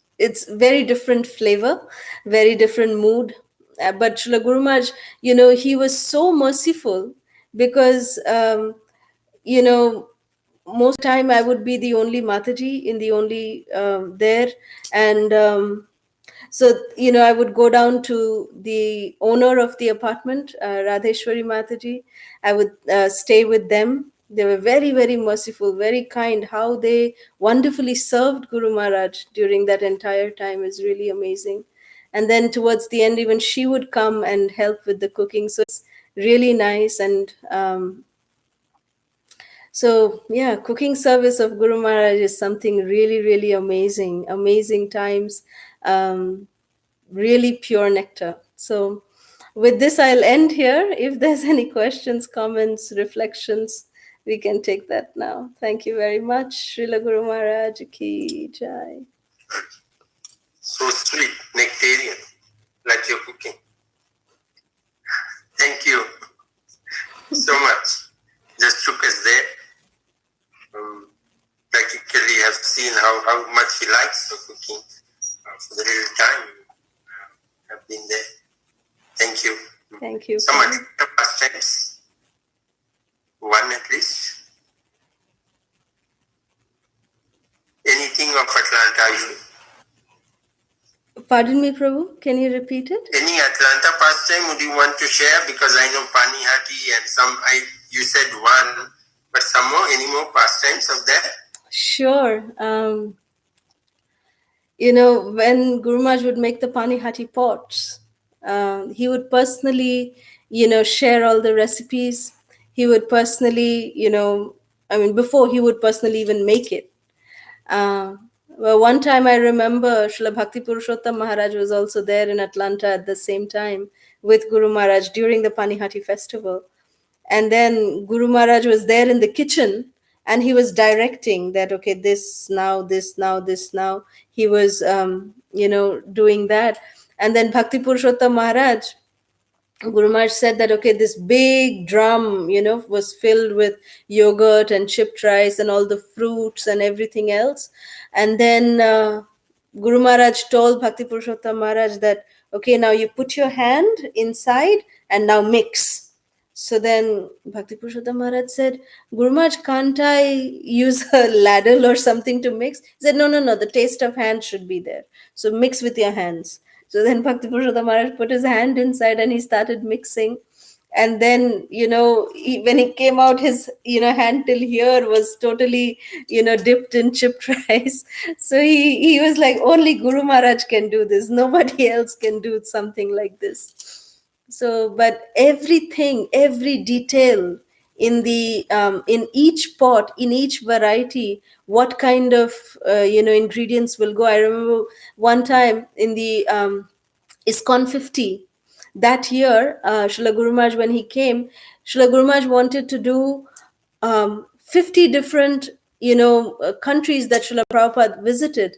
very different flavor, very different mood. But Srila Guru Maharaj, he was so merciful, because, most time I would be the only Mataji in the only there. And so, I would go down to the owner of the apartment, Radheshwari Mataji. I would stay with them. They were very, very merciful, very kind. How they wonderfully served Guru Maharaj during that entire time is really amazing. And then towards the end, even she would come and help with the cooking. So it's really nice. And so, yeah, cooking service of Guru Maharaj is something really, really amazing. Amazing times. Really pure nectar. So with this, I'll end here. If there's any questions, comments, reflections, we can take that now. Thank you very much. Srila Guru Maharaj ki jai. So sweet, nectarian, like your cooking. Thank you so much. Just took us there. Practically have seen how much he likes your cooking for the little time have been there. Thank you. Thank you. Some Atlanta pastimes. One at least. Anything of Atlanta? Pardon me, Prabhu. Can you repeat it? Any Atlanta pastime would you want to share? Because I know Pani Hati and some. You said one, but some more. Any more pastimes of that? Sure. When Guru Maharaj would make the Pani Hati pots, he would personally, share all the recipes. He would personally, before he would personally even make it. Well, one time I remember Srila Bhakti Purushottam Maharaj was also there in Atlanta at the same time with Guru Maharaj during the Pani Hati festival. And then Guru Maharaj was there in the kitchen and he was directing that, okay, this now, this now, this now. He was doing that. And then Bhakti Purushottam Maharaj, Guru Maharaj said that, okay, this big drum, was filled with yogurt and chipped rice and all the fruits and everything else. And then Guru Maharaj told Bhakti Purushottam Maharaj that, okay, now you put your hand inside and now mix. So then Bhakti Purushottam Maharaj said, Guru Maharaj, can't I use a ladle or something to mix? He said, no, no, no, the taste of hand should be there. So mix with your hands. So then Bhakti Purushottam Maharaj put his hand inside and he started mixing. And then, when he came out, his, hand till here was totally, dipped in chipped rice. So he was like, only Guru Maharaj can do this. Nobody else can do something like this. So, but everything, every detail in the in each pot, in each variety, what kind of ingredients will go. I remember one time in the ISKCON 50, that year, Srila Guru Maharaj, when he came, Srila Guru Maharaj wanted to do 50 different countries that Srila Prabhupada visited,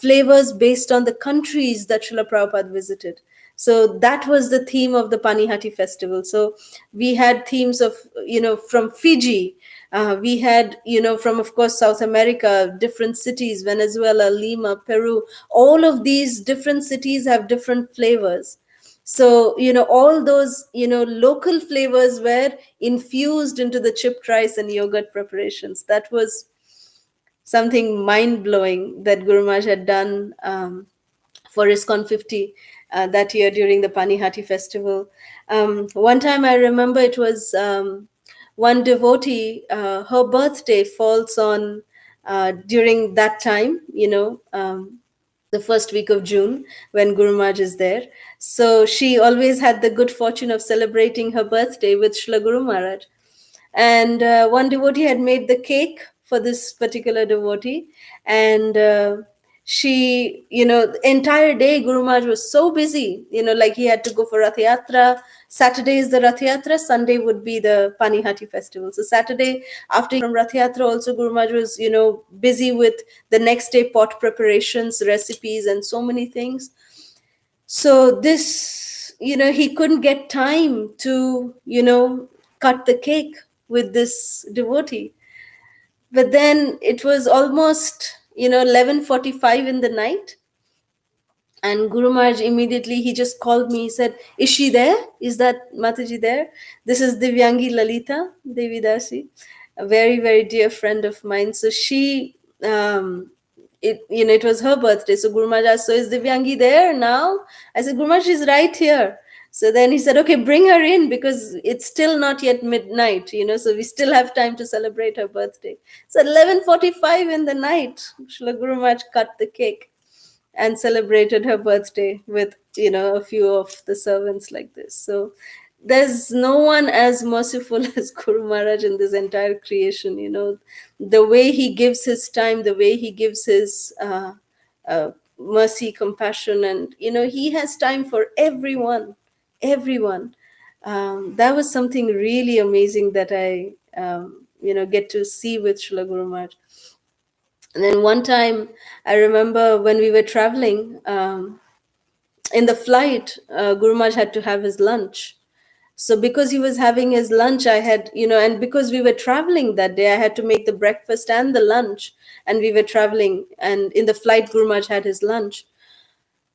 flavors based on the countries that Srila Prabhupada visited. So that was the theme of the Panihati festival. So we had themes of, from Fiji, we had, from, of course, South America, different cities, Venezuela, Lima, Peru. All of these different cities have different flavors. So, all those, local flavors were infused into the chipped rice and yogurt preparations. That was something mind blowing that Guru Maharaj had done for ISKCON 50 that year during the Panihati festival. One time I remember it was one devotee, her birthday falls on during that time, the first week of June when Guru Maharaj is there. So she always had the good fortune of celebrating her birthday with Srila Guru Maharaj. And one devotee had made the cake for this particular devotee. And she, the entire day, Guru Maharaj was so busy, like he had to go for Rath Yatra. Saturday is the Rath Yatra, Sunday would be the Panihati festival. So Saturday, after from Rath Yatra, also Guru Maharaj was, busy with the next day pot preparations, recipes, and so many things. So this, he couldn't get time to, cut the cake with this devotee. But then it was almost, 11:45 in the night. And Guru Maharaj immediately, he just called me. He said, is she there? Is that Mataji there? This is Divyangi Lalita Devidasi, a very, very dear friend of mine. So she, it was her birthday. So Guru Maharaj asked, so is Divyangi there now? I said, Guru Maharaj is right here. So then he said, okay, bring her in because it's still not yet midnight, so we still have time to celebrate her birthday. So 11:45 in the night, Srila Guru Maharaj cut the cake and celebrated her birthday with, a few of the servants like this. So there's no one as merciful as Guru Maharaj in this entire creation, the way he gives his time, the way he gives his mercy, compassion, and, he has time for everyone. That was something really amazing that I, get to see with Srila Guru Maharaj. And then one time, I remember when we were traveling in the flight, Guru Maharaj had to have his lunch. So because he was having his lunch, I had, and because we were traveling that day, I had to make the breakfast and the lunch. And we were traveling, and in the flight, Guru Maharaj had his lunch.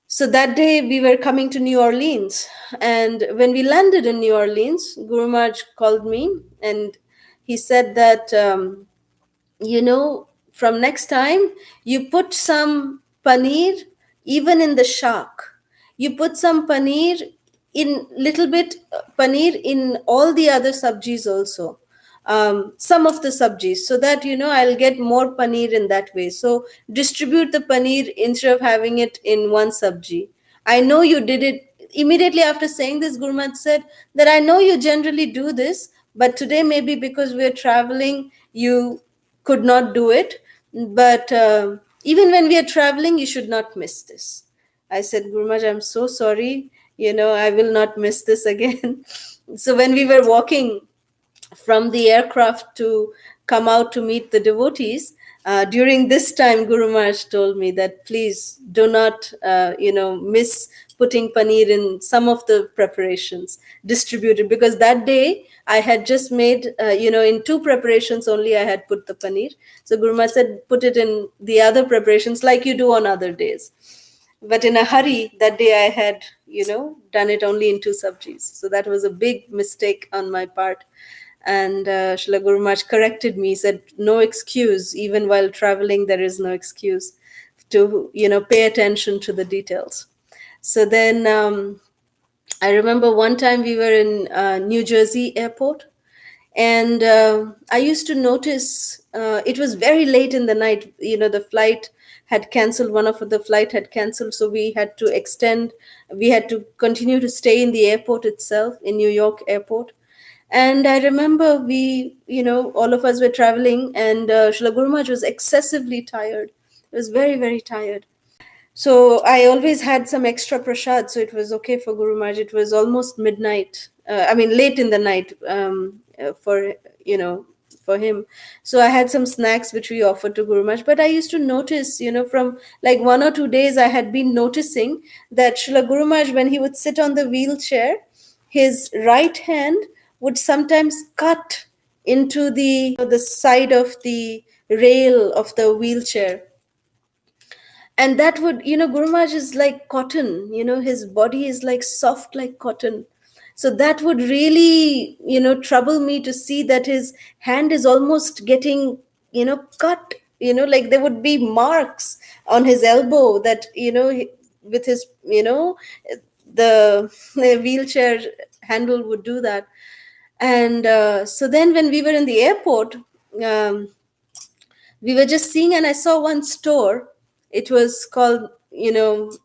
So that day we were coming to New Orleans. And when we landed in New Orleans, Guru Maharaj called me and he said that, from next time, you put some paneer even in the shark. You put some paneer in little bit paneer in all the other sabjis also. Some of the sabjis, so that I'll get more paneer in that way. So distribute the paneer instead of having it in one sabji. I know you did it. Immediately after saying this, Guru Maharaj said that I know you generally do this, but today maybe because we're traveling, you could not do it. But even when we are traveling, you should not miss this. I said, Guru Maharaj, I'm so sorry. I will not miss this again. So when we were walking from the aircraft to come out to meet the devotees, During this time, Guru Maharaj told me that please do not, miss putting paneer in some of the preparations distributed, because that day I had just made, in two preparations only I had put the paneer. So Guru Maharaj said, put it in the other preparations like you do on other days. But in a hurry, that day I had, done it only in two sabjis. So that was a big mistake on my part. And Srila Guru Maharaj corrected me, said, no excuse, even while traveling, there is no excuse to, pay attention to the details. So then I remember one time we were in New Jersey airport, and I used to notice it was very late in the night. The flight had cancelled, one of the flight had cancelled, so we had to extend, we had to continue to stay in the airport itself, in New York airport. And I remember we, all of us were traveling, and Srila Guru Maharaj was excessively tired. He was very, very tired. So I always had some extra prasad, so it was okay for Guru Maharaj. It was almost midnight. Late in the night, for for him. So I had some snacks which we offered to Guru Maharaj. But I used to notice, from like 1 or 2 days, I had been noticing that Srila Guru Maharaj, when he would sit on the wheelchair, his right hand would sometimes cut into the side of the rail of the wheelchair. And that would, Guru Maharaj is like cotton, his body is like soft like cotton. So that would really, trouble me to see that his hand is almost getting, cut, like there would be marks on his elbow that, with his, the wheelchair handle would do that. And so then when we were in the airport, um, we were just seeing, and I saw one store. It was called, it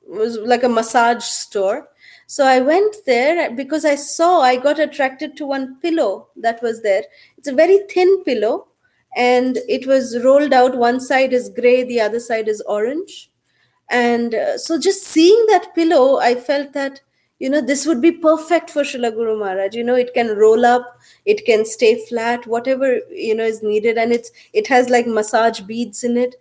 was like a massage store. So I went there because I got attracted to one pillow that was there. It's a very thin pillow, and it was rolled out. One side is gray, the other side is orange. And so just seeing that pillow, I felt that, this would be perfect for Srila Guru Maharaj. It can roll up, it can stay flat, whatever, is needed. And it has like massage beads in it.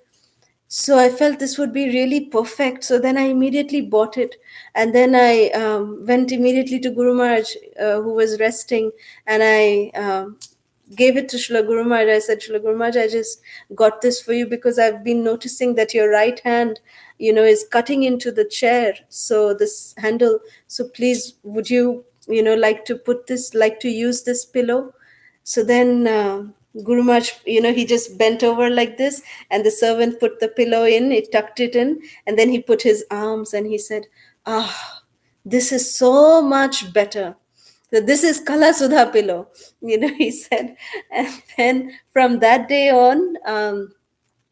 So I felt this would be really perfect. So then I immediately bought it. And then I went immediately to Guru Maharaj, who was resting. And I gave it to Srila Guru Maharaj. I said, Srila Guru Maharaj, I just got this for you because I've been noticing that your right hand, is cutting into the chair. So this handle, so please, would you, like to use this pillow? So then Guru Maharaj, he just bent over like this, and the servant put the pillow in, he tucked it in, and then he put his arms and he said, ah, this is so much better. So this is Kala Sudha pillow, he said. And then from that day on,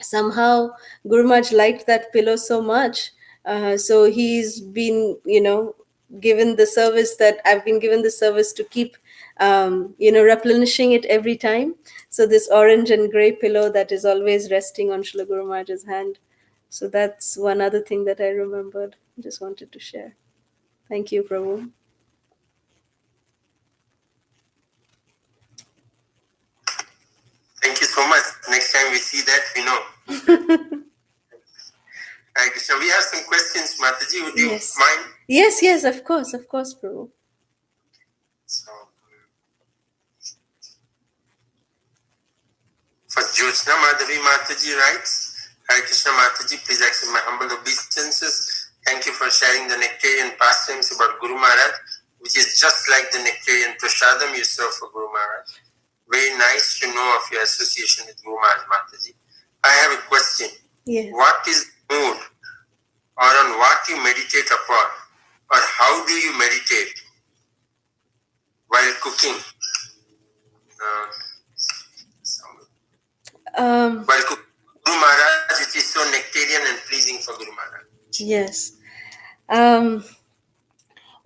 somehow Guru Maharaj liked that pillow so much. So he's been, given the service that I've been given the service to keep, replenishing it every time. So this orange and gray pillow that is always resting on Srila Guru Maharaj's hand. So that's one other thing that I remembered. Just wanted to share. Thank you, Prabhu. Thank you so much. Next time we see that, we know. Hare Krishna. We have some questions, Mataji. Would you mind? Yes, of course, Prabhu. So, first, Jyotsna Madhavi Mataji writes, Hare Krishna Mataji, please accept my humble obeisances. Thank you for sharing the nectarian pastimes about Guru Maharaj, which is just like the nectarian prasadam you serve for Guru Maharaj. Very nice to know of your association with Guru Maharaj, Mataji. I have a question. Yes. What is mood, or on what you meditate upon, or how do you meditate while cooking? While cooking Guru Maharaj, which is so nectarian and pleasing for Guru Maharaj. Yes.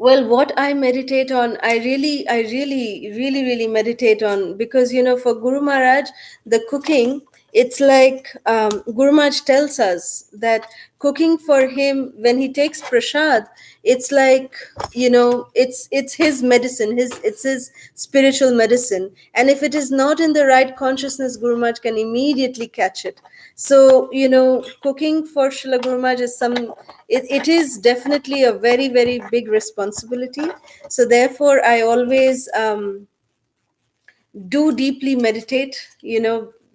Well, what I meditate on, I really meditate on, because, for Guru Maharaj, the cooking It's like Guru Maharaj tells us that cooking for him when he takes prasad, it's like, it's his medicine, it's his spiritual medicine. And if it is not in the right consciousness, Guru Maharaj can immediately catch it. So, cooking for Srila Guru Maharaj is it is definitely a very, very big responsibility. So therefore, I always do deeply meditate,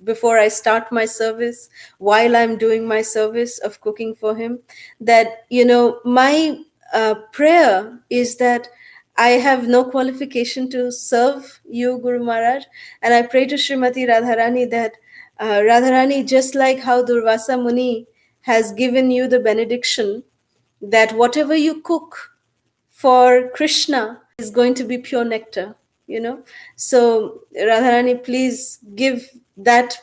before I start my service, while I'm doing my service of cooking for him. That, my prayer is that I have no qualification to serve you, Guru Maharaj. And I pray to Srimati Radharani that, Radharani, just like how Durvasa Muni has given you the benediction that whatever you cook for Krishna is going to be pure nectar, you know. So, Radharani, please give that,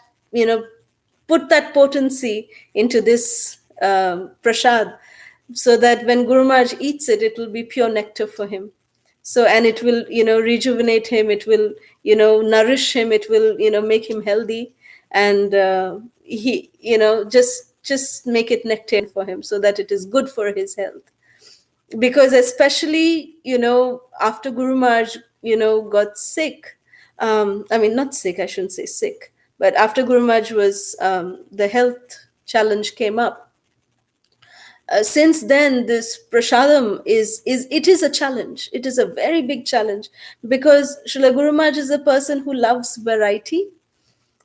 put that potency into this prasad, so that when Guru Maharaj eats it, it will be pure nectar for him. So, and it will, rejuvenate him, it will, nourish him, it will, make him healthy. And he, just make it nectar for him, so that it is good for his health. Because especially, after Guru Maharaj, got sick, I mean, not sick, I shouldn't say sick, but after Guru Maharaj was, the health challenge came up. Since then, this prasadam is a challenge. It is a very big challenge, because Srila Guru Maharaj is a person who loves variety,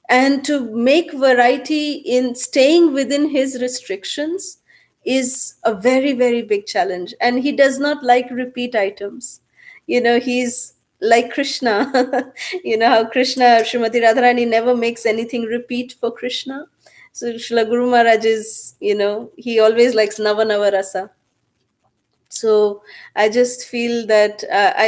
and to make variety in staying within his restrictions is a very, very big challenge. And he does not like repeat items. He's like Krishna. How Krishna, Srimati Radharani never makes anything repeat for Krishna. So Srila Guru Maharaj is, he always likes Nava Nava Rasa. So I just feel that,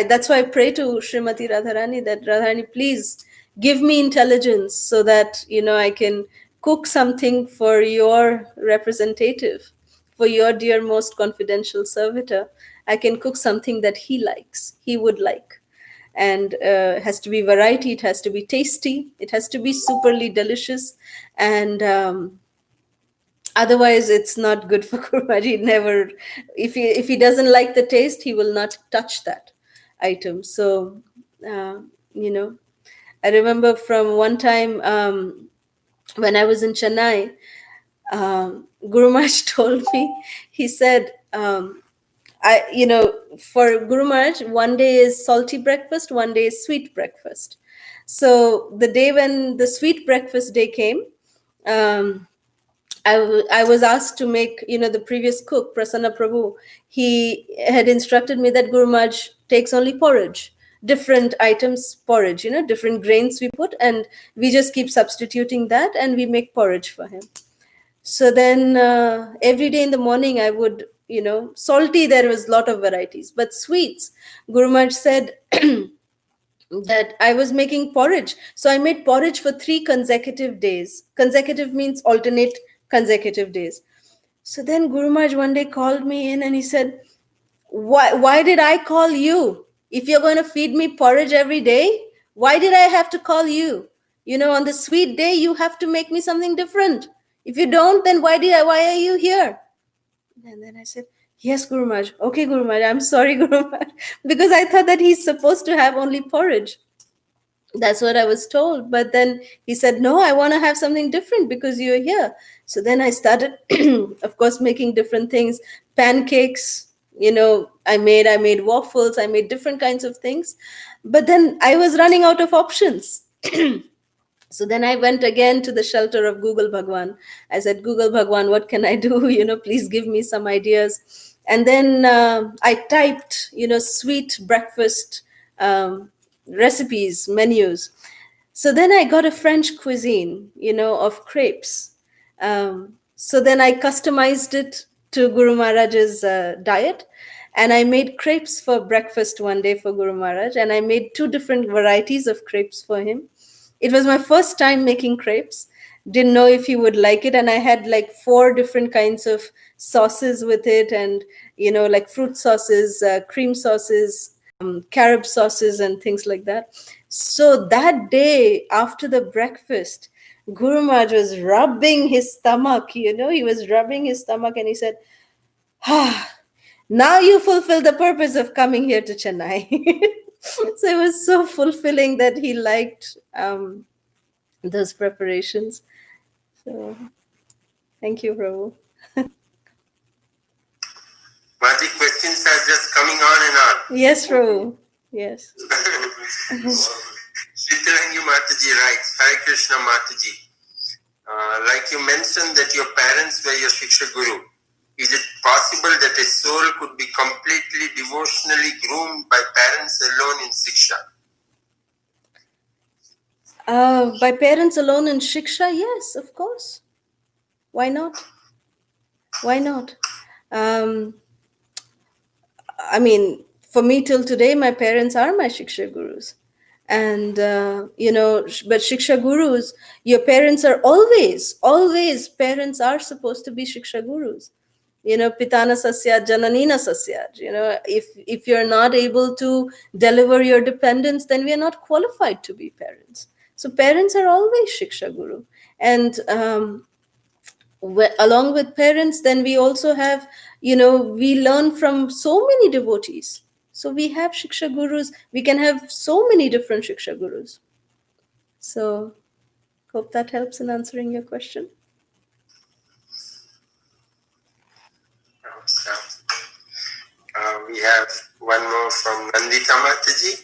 that's why I pray to Srimati Radharani that, Radharani, please give me intelligence, so that, I can cook something for your representative, for your dear most confidential servitor. I can cook something that he likes, he would like. And it has to be variety, it has to be tasty, it has to be superly delicious. And otherwise it's not good for Guru Maharaj. He never, if he doesn't like the taste, he will not touch that item. So uh, you know I remember from one time, when I was in Chennai, Guru Maharaj told me, he said, for Guru Maharaj, one day is salty breakfast, one day is sweet breakfast. So the day when the sweet breakfast day came, um, I was asked to make, the previous cook, Prasanna Prabhu, he had instructed me that Guru Maharaj takes only porridge, different items, porridge, different grains we put, and we just keep substituting that, and we make porridge for him. So then every day in the morning, I would, salty, there was a lot of varieties, but sweets, Guru Maharaj said, that I was making porridge. So I made porridge for 3 consecutive days. Consecutive means alternate consecutive days. So then Guru Maharaj one day called me in and he said, why did I call you? If you're going to feed me porridge every day, why did I have to call you? On the sweet day, you have to make me something different. If you don't, then why are you here? And then I said, yes, Guru Maharaj. Okay, Guru Maharaj, I'm sorry, Guru Maharaj. Because I thought that he's supposed to have only porridge. That's what I was told. But then he said, no, I want to have something different because you're here. So then I started, of course, making different things. Pancakes, I made waffles, I made different kinds of things. But then I was running out of options. So then I went again to the shelter of Google Bhagwan. I said, Google Bhagwan, what can I do? Please give me some ideas. And then I typed, sweet breakfast recipes, menus. So then I got a French cuisine, of crepes. So then I customized it to Guru Maharaj's diet. And I made crepes for breakfast one day for Guru Maharaj. And I made 2 different varieties of crepes for him. It was my first time making crepes. Didn't know if he would like it. And I had like 4 different kinds of sauces with it. And, like fruit sauces, cream sauces, carob sauces and things like that. So that day after the breakfast, Guru Maharaj was rubbing his stomach, he was rubbing his stomach and he said, "Ah, now you fulfill the purpose of coming here to Chennai." So it was so fulfilling that he liked those preparations. So thank you, Prabhu. Mati, questions are just coming on and on. Yes, Prabhu. Yes. Shitarangi Mataji writes, Hare Krishna Mataji, like you mentioned that your parents were your Shiksha Guru. Is it possible that a soul could be completely devotionally groomed by parents alone in Shiksha? By parents alone in Shiksha? Yes, of course. Why not? Why not? I mean, for me till today, my parents are my Shiksha Gurus. And, but Shiksha Gurus, your parents are always, parents are supposed to be Shiksha Gurus. Pitana Sasyat, Jananina Sasyat. If you're not able to deliver your dependence, then we are not qualified to be parents. So parents are always Shiksha Guru. And along with parents, then we also have, we learn from so many devotees. So we have Shiksha Gurus. We can have so many different Shiksha Gurus. So hope that helps in answering your question. We have one more from Nandita Mataji.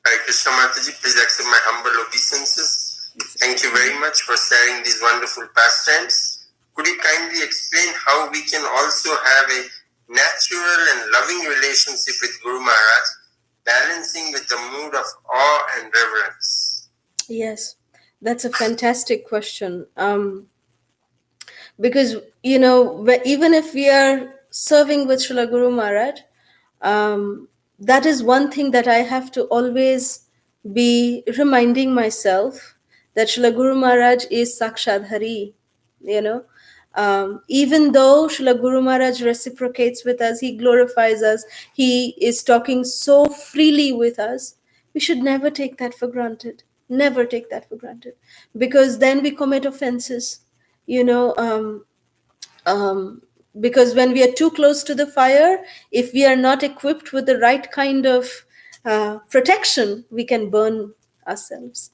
Hare Krishna Mataji, please accept my humble obeisances. Thank you very much for sharing these wonderful pastimes. Could you kindly explain how we can also have a natural and loving relationship with Guru Maharaj, balancing with the mood of awe and reverence? Yes, that's a fantastic question. Because, even if we are serving with Srila Guru Maharaj, that is one thing that I have to always be reminding myself, that Srila Guru Maharaj is Sakshad Hari, even though Srila Guru Maharaj reciprocates with us, he glorifies us, he is talking so freely with us, we should never take that for granted. Never take that for granted. Because then we commit offenses, because when we are too close to the fire, if we are not equipped with the right kind of protection, we can burn ourselves.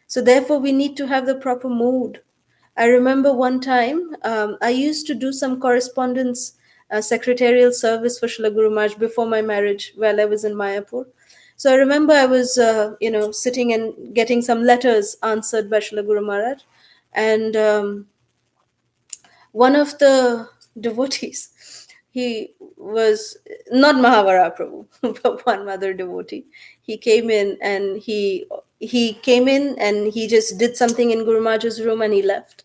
So therefore, we need to have the proper mood. I remember one time, I used to do some correspondence, secretarial service for Srila Guru Maharaj before my marriage while I was in Mayapur. So I remember I was, sitting and getting some letters answered by Srila Guru Maharaj. And one of the devotees, he was not Mahavara Prabhu, but one other devotee. He came in and he just did something in Guru Maharaj's room and he left.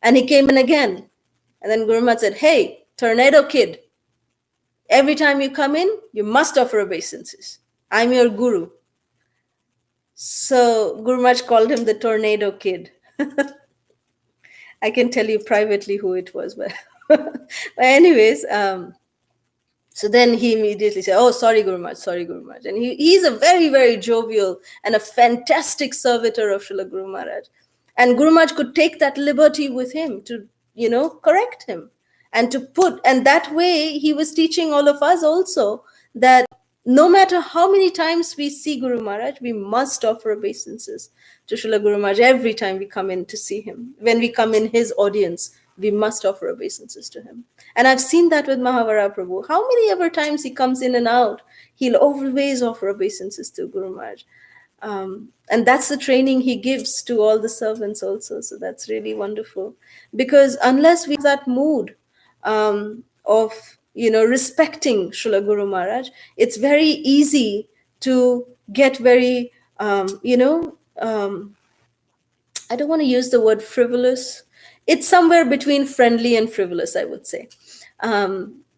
And he came in again. And then Guru Maharaj said, "Hey, tornado kid, every time you come in, you must offer obeisances. I'm your guru." So Guru Maharaj called him the tornado kid. I can tell you privately who it was, but anyways, so then he immediately said, "Oh, sorry, Guru Maharaj, sorry, Guru Maharaj." And he's a very, very jovial and a fantastic servitor of Srila Guru Maharaj. And Guru Maharaj could take that liberty with him to, correct him. And and that way he was teaching all of us also that no matter how many times we see Guru Maharaj, we must offer obeisances to Srila Guru Maharaj every time we come in to see him. When we come in his audience, we must offer obeisances to him. And I've seen that with Mahavara Prabhu. How many ever times he comes in and out, he'll always offer obeisances to Guru Maharaj. And that's the training he gives to all the servants also. So that's really wonderful. Because unless we have that mood of, respecting Srila Guru Maharaj, it's very easy to get very, I don't want to use the word frivolous. It's somewhere between friendly and frivolous, I would say.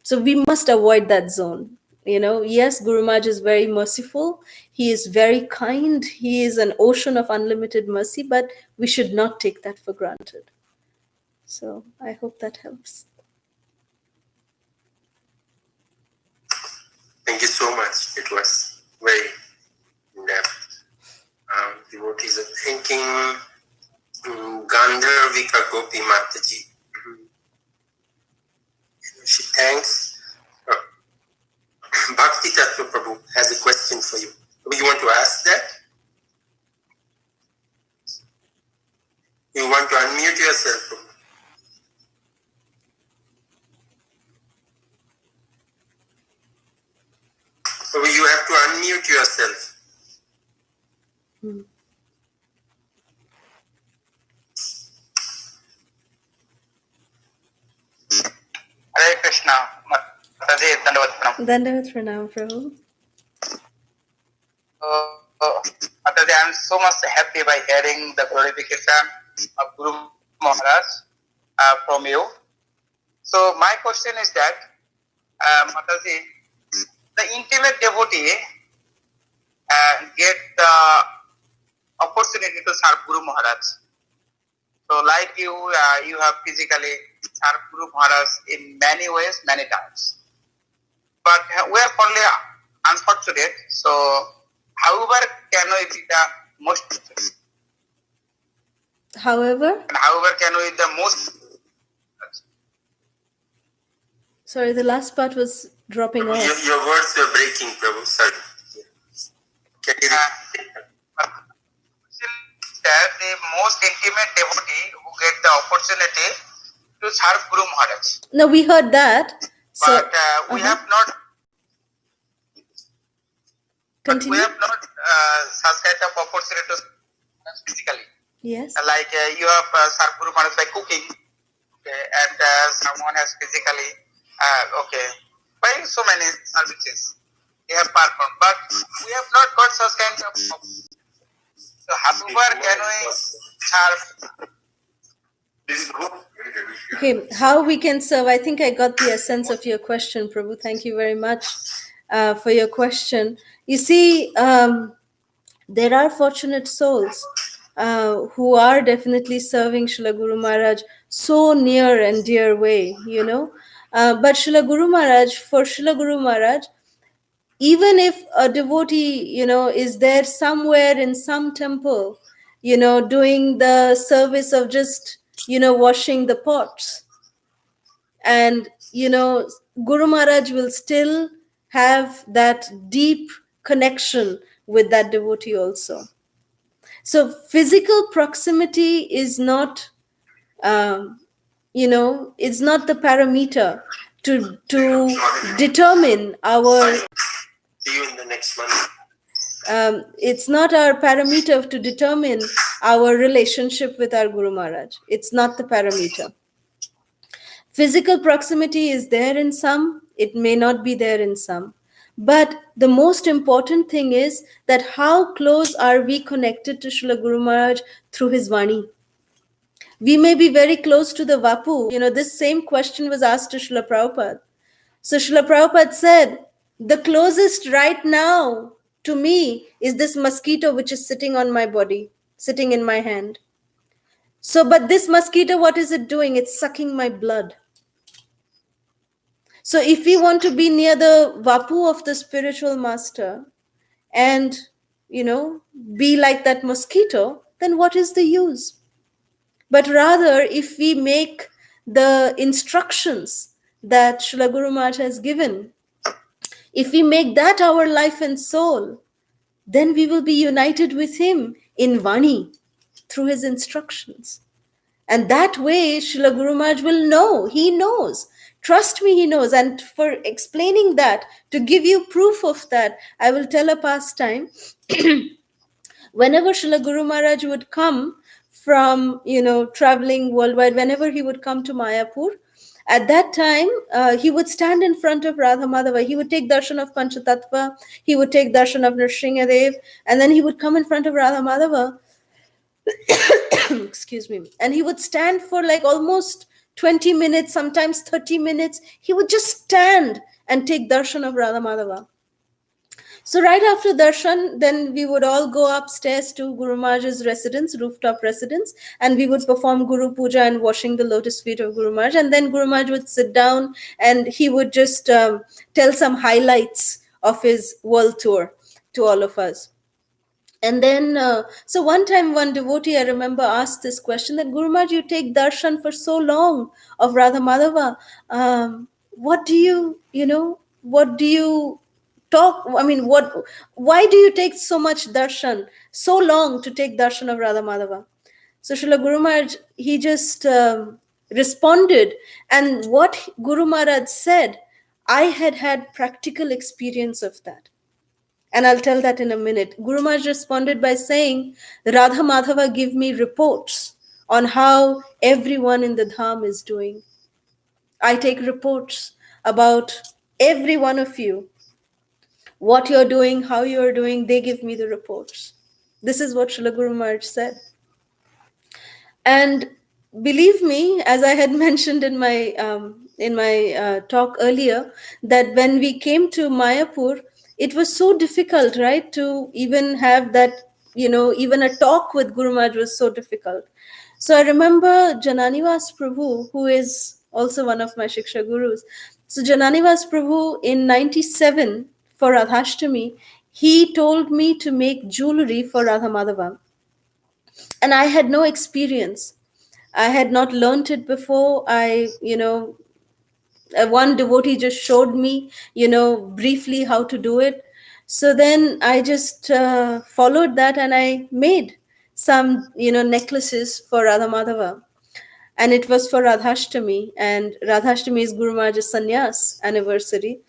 So we must avoid that zone. Yes, Guru Maharaj is very merciful. He is very kind. He is an ocean of unlimited mercy, but we should not take that for granted. So I hope that helps. Thank you so much. It was very in-depth. Devotees are thinking. Gandharvika Gopi Mataji. She thanks. Bhakti Tattva Prabhu has a question for you. You want to ask that? You want to unmute yourself, Prabhu? Prabhu, you have to unmute yourself. Hare Krishna. Mataji, Dandavat Pranam. Dandavat Pranam, Prabhu. Mataji, I am so much happy by hearing the glorification of Guru Maharaj from you. So my question is that, Mataji, the intimate devotee get the opportunity to serve Guru Maharaj. So like you have physically served Guru Maharaj in many ways, many times. But we are only unfortunate. So however can we be the most? However Can we be the most? Sorry, the last part was dropping off. Your words were breaking, Prabhu. Sorry. Can you that the most intimate devotee who get the opportunity to serve Guru Maharaj. No, we heard that. So, But we have not. Continue. We have not such kind of opportunity to serve physically. Yes. Like you have served Guru Maharaj by cooking, okay, and someone has physically, by so many services they have performed. But we have not got such kind of. So however can we serve? Okay, how we can serve? I think I got the essence of your question, Prabhu. Thank you very much for your question. You see, there are fortunate souls who are definitely serving Srila Guru Maharaj so near and dear way, you know. But Srila Guru Maharaj, for Srila Guru Maharaj, even if a devotee, you know, is there somewhere in some temple, you know, doing the service of just, you know, washing the pots, and, you know, Guru Maharaj will still have that deep connection with that devotee also. So physical proximity is not, you know, it's not the parameter to determine our. See you in the next one. It's not our parameter to determine our relationship with our Guru Maharaj. It's not the parameter. Physical proximity is there in some, it may not be there in some. But the most important thing is that how close are we connected to Srila Guru Maharaj through his Vani. We may be very close to the Vapu. You know, this same question was asked to Srila Prabhupada. So Srila Prabhupada said, the closest right now to me is this mosquito which is sitting on my body, sitting in my hand. So, but this mosquito, what is it doing? It's sucking my blood. So if we want to be near the Vapu of the spiritual master and, you know, be like that mosquito, then what is the use? But rather, if we make the instructions that Srila Guru Maharaj has given, if we make that our life and soul, then we will be united with him in Vani through his instructions. And that way, Srila Guru Maharaj will know. He knows. Trust me, he knows. And for explaining that, to give you proof of that, I will tell a pastime. Whenever Srila Guru Maharaj would come from, you know, traveling worldwide, whenever he would come to Mayapur, at that time, he would stand in front of Radha Madhava. He would take darshan of Panchatattva. He would take darshan of Nrsingadev. And then he would come in front of Radha Madhava. Excuse me. And he would stand for like almost 20 minutes, sometimes 30 minutes. He would just stand and take darshan of Radha Madhava. So right after darshan, then we would all go upstairs to Guru Maharaj's residence, rooftop residence, and we would perform Guru Puja and washing the lotus feet of Guru Maharaj. And then Guru Maharaj would sit down and he would just tell some highlights of his world tour to all of us. And then, so one time, one devotee I remember asked this question that Guru Maharaj, you take darshan for so long of Radha Madhava. What do what do you talk? I mean, why do you take so much darshan, so long to take darshan of Radha Madhava? So Srila Guru Maharaj, he just responded. And what Guru Maharaj said, I had practical experience of that. And I'll tell that in a minute. Guru Maharaj responded by saying, Radha Madhava give me reports on how everyone in the dham is doing. I take reports about every one of you, what you're doing, how you're doing. They give me the reports. This is what Srila Guru Maharaj said. And believe me, as I had mentioned in my talk earlier, that when we came to Mayapur, it was so difficult, right, to even have that, even a talk with Guru Maharaj was so difficult. So I remember Jananivas Prabhu, who is also one of my Shiksha Gurus. So Jananivas Prabhu in 97 for Radhashtami, he told me to make jewelry for Radha Madhava. And I had no experience. I had not learnt it before. One devotee just showed me, briefly how to do it. So then I just followed that, and I made some, necklaces for Radha Madhava. And it was for Radhashtami, and Radhashtami is Guru Maharaj's sannyas anniversary.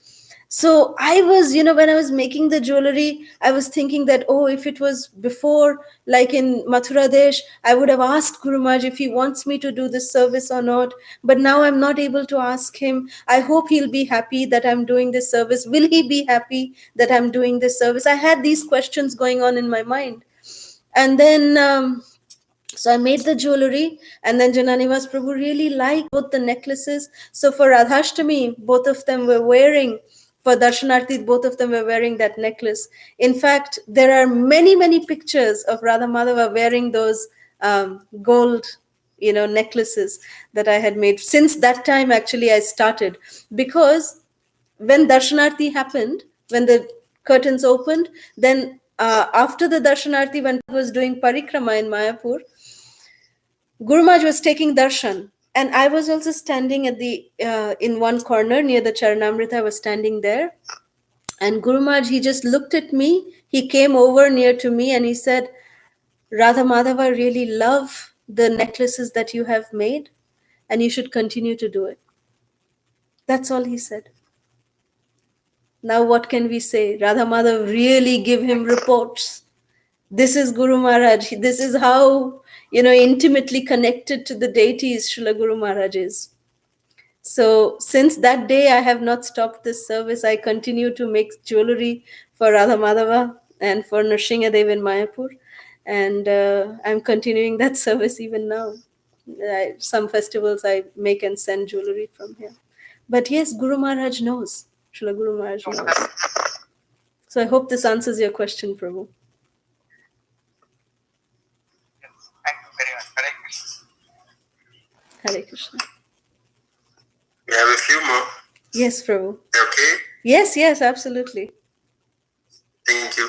So I was, when I was making the jewelry, I was thinking that, oh, if it was before, like in Mathura Desh, I would have asked Guru Maharaj if he wants me to do this service or not. But now I'm not able to ask him. I hope he'll be happy that I'm doing this service. Will he be happy that I'm doing this service? I had these questions going on in my mind. And then, so I made the jewelry, and then Jananivas Prabhu really liked both the necklaces. So for Radhashtami, both of them were wearing, for Darshanarthi, both of them were wearing that necklace. In fact, there are many, many pictures of Radha Madhava wearing those gold, necklaces that I had made. Since that time, actually, I started. Because when Darshanarthi happened, when the curtains opened, then after the Darshanarthi, when I was doing parikrama in Mayapur, Guru Maharaj was taking darshan, and I was also standing at the in one corner near the Charanamrita. I was standing there, and Guru Maharaj, he just looked at me. He came over near to me, and he said, "Radha Madhava really love the necklaces that you have made, and you should continue to do it." That's all he said. Now, what can we say? Radha Madhav really give him reports. This is Guru Maharaj. This is how, intimately connected to the deities Srila Guru Maharaj is. So since that day, I have not stopped this service. I continue to make jewelry for Radha Madhava and for Nrsingadev in Mayapur. And I'm continuing that service even now. Some festivals I make and send jewelry from here. But yes, Guru Maharaj knows. Srila Guru Maharaj knows. So I hope this answers your question, Prabhu. Thank you very much. Hare Krishna. Hare Krishna. We have a few more. Yes, Prabhu. Okay. Yes, absolutely. Thank you.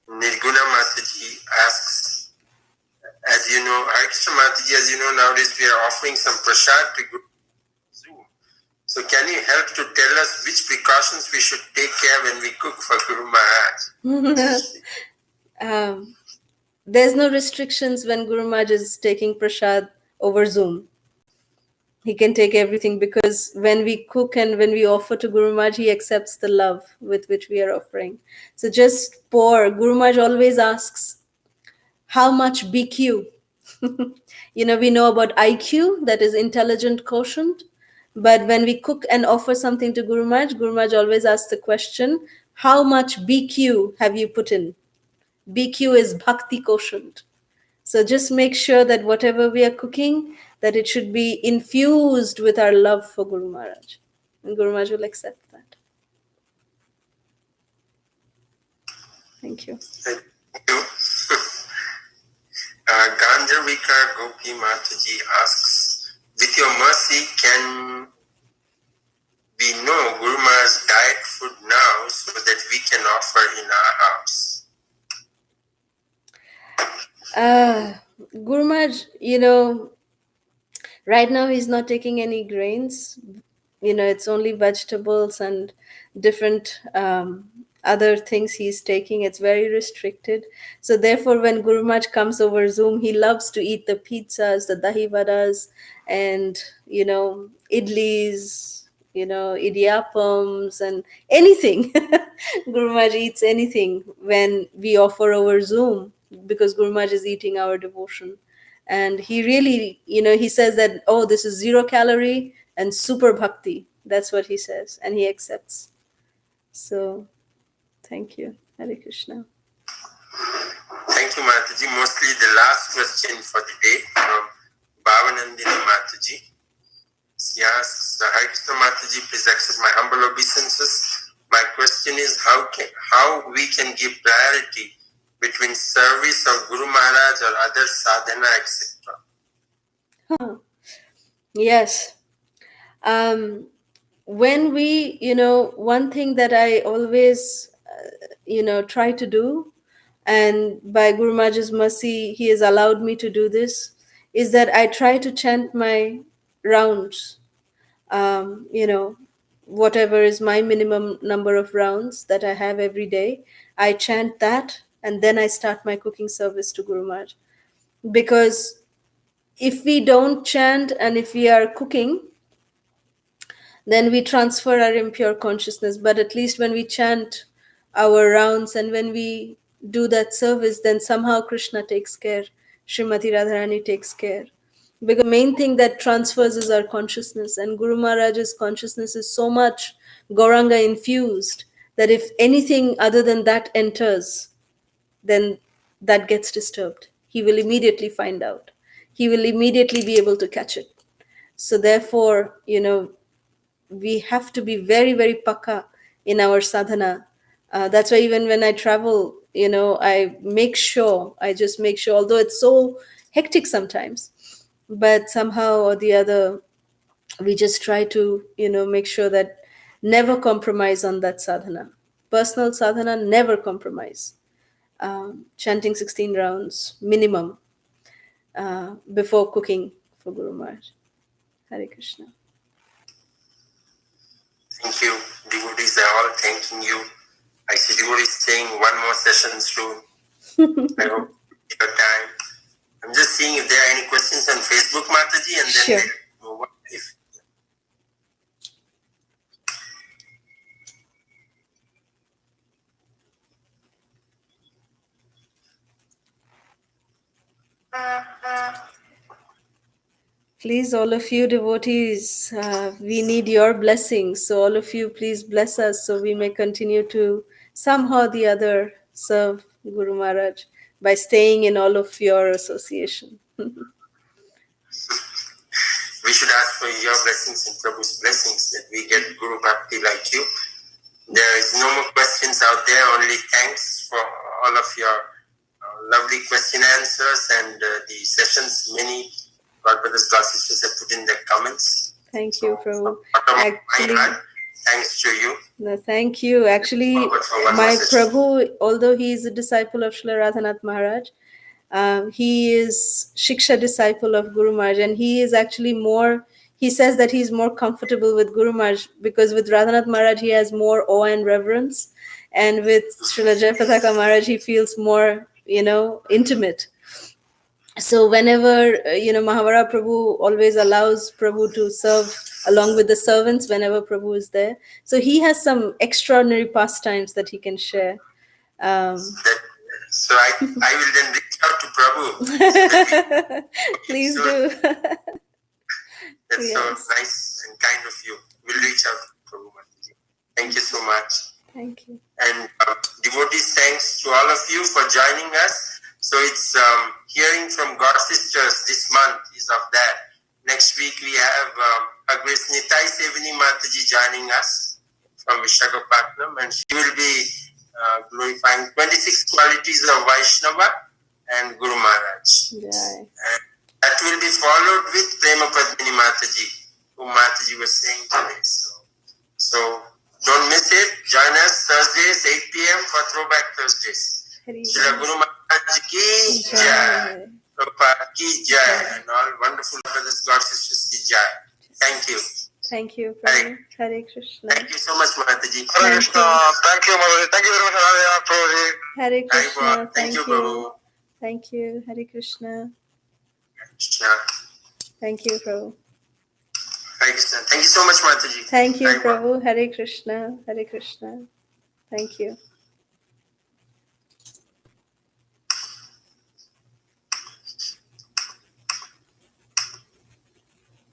Nirguna Mataji asks, as you know, Hare Krishna Mataji, as you know, nowadays we are offering some prasad to Guru Zoom. So can you help to tell us which precautions we should take care when we cook for Guru Maharaj? There's no restrictions when Guru Maharaj is taking prasad over Zoom. He can take everything, because when we cook and when we offer to Guru Maharaj, he accepts the love with which we are offering. So just pour. Guru Maharaj always asks, how much BQ? We know about IQ, that is intelligent quotient. But when we cook and offer something to Guru Maharaj always asks the question, how much BQ have you put in? BQ is Bhakti quotient. So just make sure that whatever we are cooking, that it should be infused with our love for Guru Maharaj. And Guru Maharaj will accept that. Thank you. Thank you. Ganjarvika Gopi Mataji asks, with your mercy, can we know Guru Maharaj's diet food now so that we can offer in our house? Guru Maharaj, right now he's not taking any grains. It's only vegetables and different other things he's taking. It's very restricted. So therefore, when Guru Maharaj comes over Zoom, he loves to eat the pizzas, the dahi vadas, and idlis, idiyappams, and anything. Guru Maharaj eats anything when we offer over Zoom, because Guru Maharaj is eating our devotion. And he really, he says that, oh, this is 0 calorie and super bhakti. That's what he says, and he accepts. So thank you. Hare Krishna. Thank you, Mataji. Mostly the last question for the day from Bhavanandini Mataji. She asks, Hare Krishna Mataji, please accept my humble obeisances. My question is how we can give priority between service of Guru Maharaj or other sadhana, etc. Yes. When we, one thing that I always, try to do, and by Guru Maharaj's mercy, he has allowed me to do this, is that I try to chant my rounds. Whatever is my minimum number of rounds that I have every day, I chant that, and then I start my cooking service to Guru Maharaj. Because if we don't chant and if we are cooking, then we transfer our impure consciousness. But at least when we chant our rounds and when we do that service, then somehow Krishna takes care, Srimati Radharani takes care. Because the main thing that transfers is our consciousness, and Guru Maharaj's consciousness is so much Gauranga infused that if anything other than that enters, then that gets disturbed. He will immediately find out. He will immediately be able to catch it. So therefore, we have to be very, very pakka in our sadhana. That's why even when I travel, I just make sure, although it's so hectic sometimes, but somehow or the other, we just try to, make sure that never compromise on that sadhana. Personal sadhana, never compromise. Chanting 16 rounds minimum before cooking for Guru Maharaj. Hare Krishna. Thank you. Devotees are all thanking you. I see devotees saying one more session soon. I hope your time. I'm just seeing if there are any questions on Facebook, Mataji, and then Sure. we'll move on. Please, all of you devotees, we need your blessings. So all of you, please bless us so we may continue to somehow or the other serve Guru Maharaj by staying in all of your association. We should ask for your blessings and Prabhu's blessings that we get Guru Bhakti like you. There is no more questions out there, only thanks for all of your lovely question answers and the sessions. Many God brothers, God sisters have put in their comments. Thank you, Prabhu. Actually, thanks to you. No, thank you. Actually, my Prabhu, although he is a disciple of Srila Radhanath Maharaj, he is Shiksha disciple of Guru Maharaj, and he is actually he says that he's more comfortable with Guru Maharaj because with Radhanath Maharaj he has more awe and reverence, and with Srila Jayapataka Maharaj he feels more, intimate. So whenever, Mahavara Prabhu always allows Prabhu to serve along with the servants whenever Prabhu is there. So he has some extraordinary pastimes that he can share. So I will then reach out to Prabhu. Please do. That's so nice and kind of you. We'll reach out to Prabhu. Thank you so much. Thank you. And devotees, thanks to all of you for joining us. So it's hearing from God sisters this month is of that. Next week we have Her Grace Nitai Sevini Mataji joining us from Visakhapatnam, and she will be glorifying 26 qualities of Vaishnava and Guru Maharaj. Yeah. And that will be followed with Prema Padmini Mataji, whom Mataji was saying today. So don't miss it. Join us Thursdays, 8 p.m. for Throwback Thursdays. Srila Guru Maharaj Maharaj ki jai. Prabhupada ki jai. And all wonderful brothers, God sisters ki jai. Thank you. Thank you, Prabhu. Hare Krishna. Thank you so much, Mataji. Hare Krishna. Thank you, Mataji. Thank you very much, Prabhuji. Hare Krishna. Thank you, Prabhu. Thank you. Hare Krishna. Krishna. Thank you, Prabhu. Hare Krishna. Thank you so much, Mataji. Thank you, Hare Krishna. Prabhu. Hare Krishna. Hare Krishna. Thank you.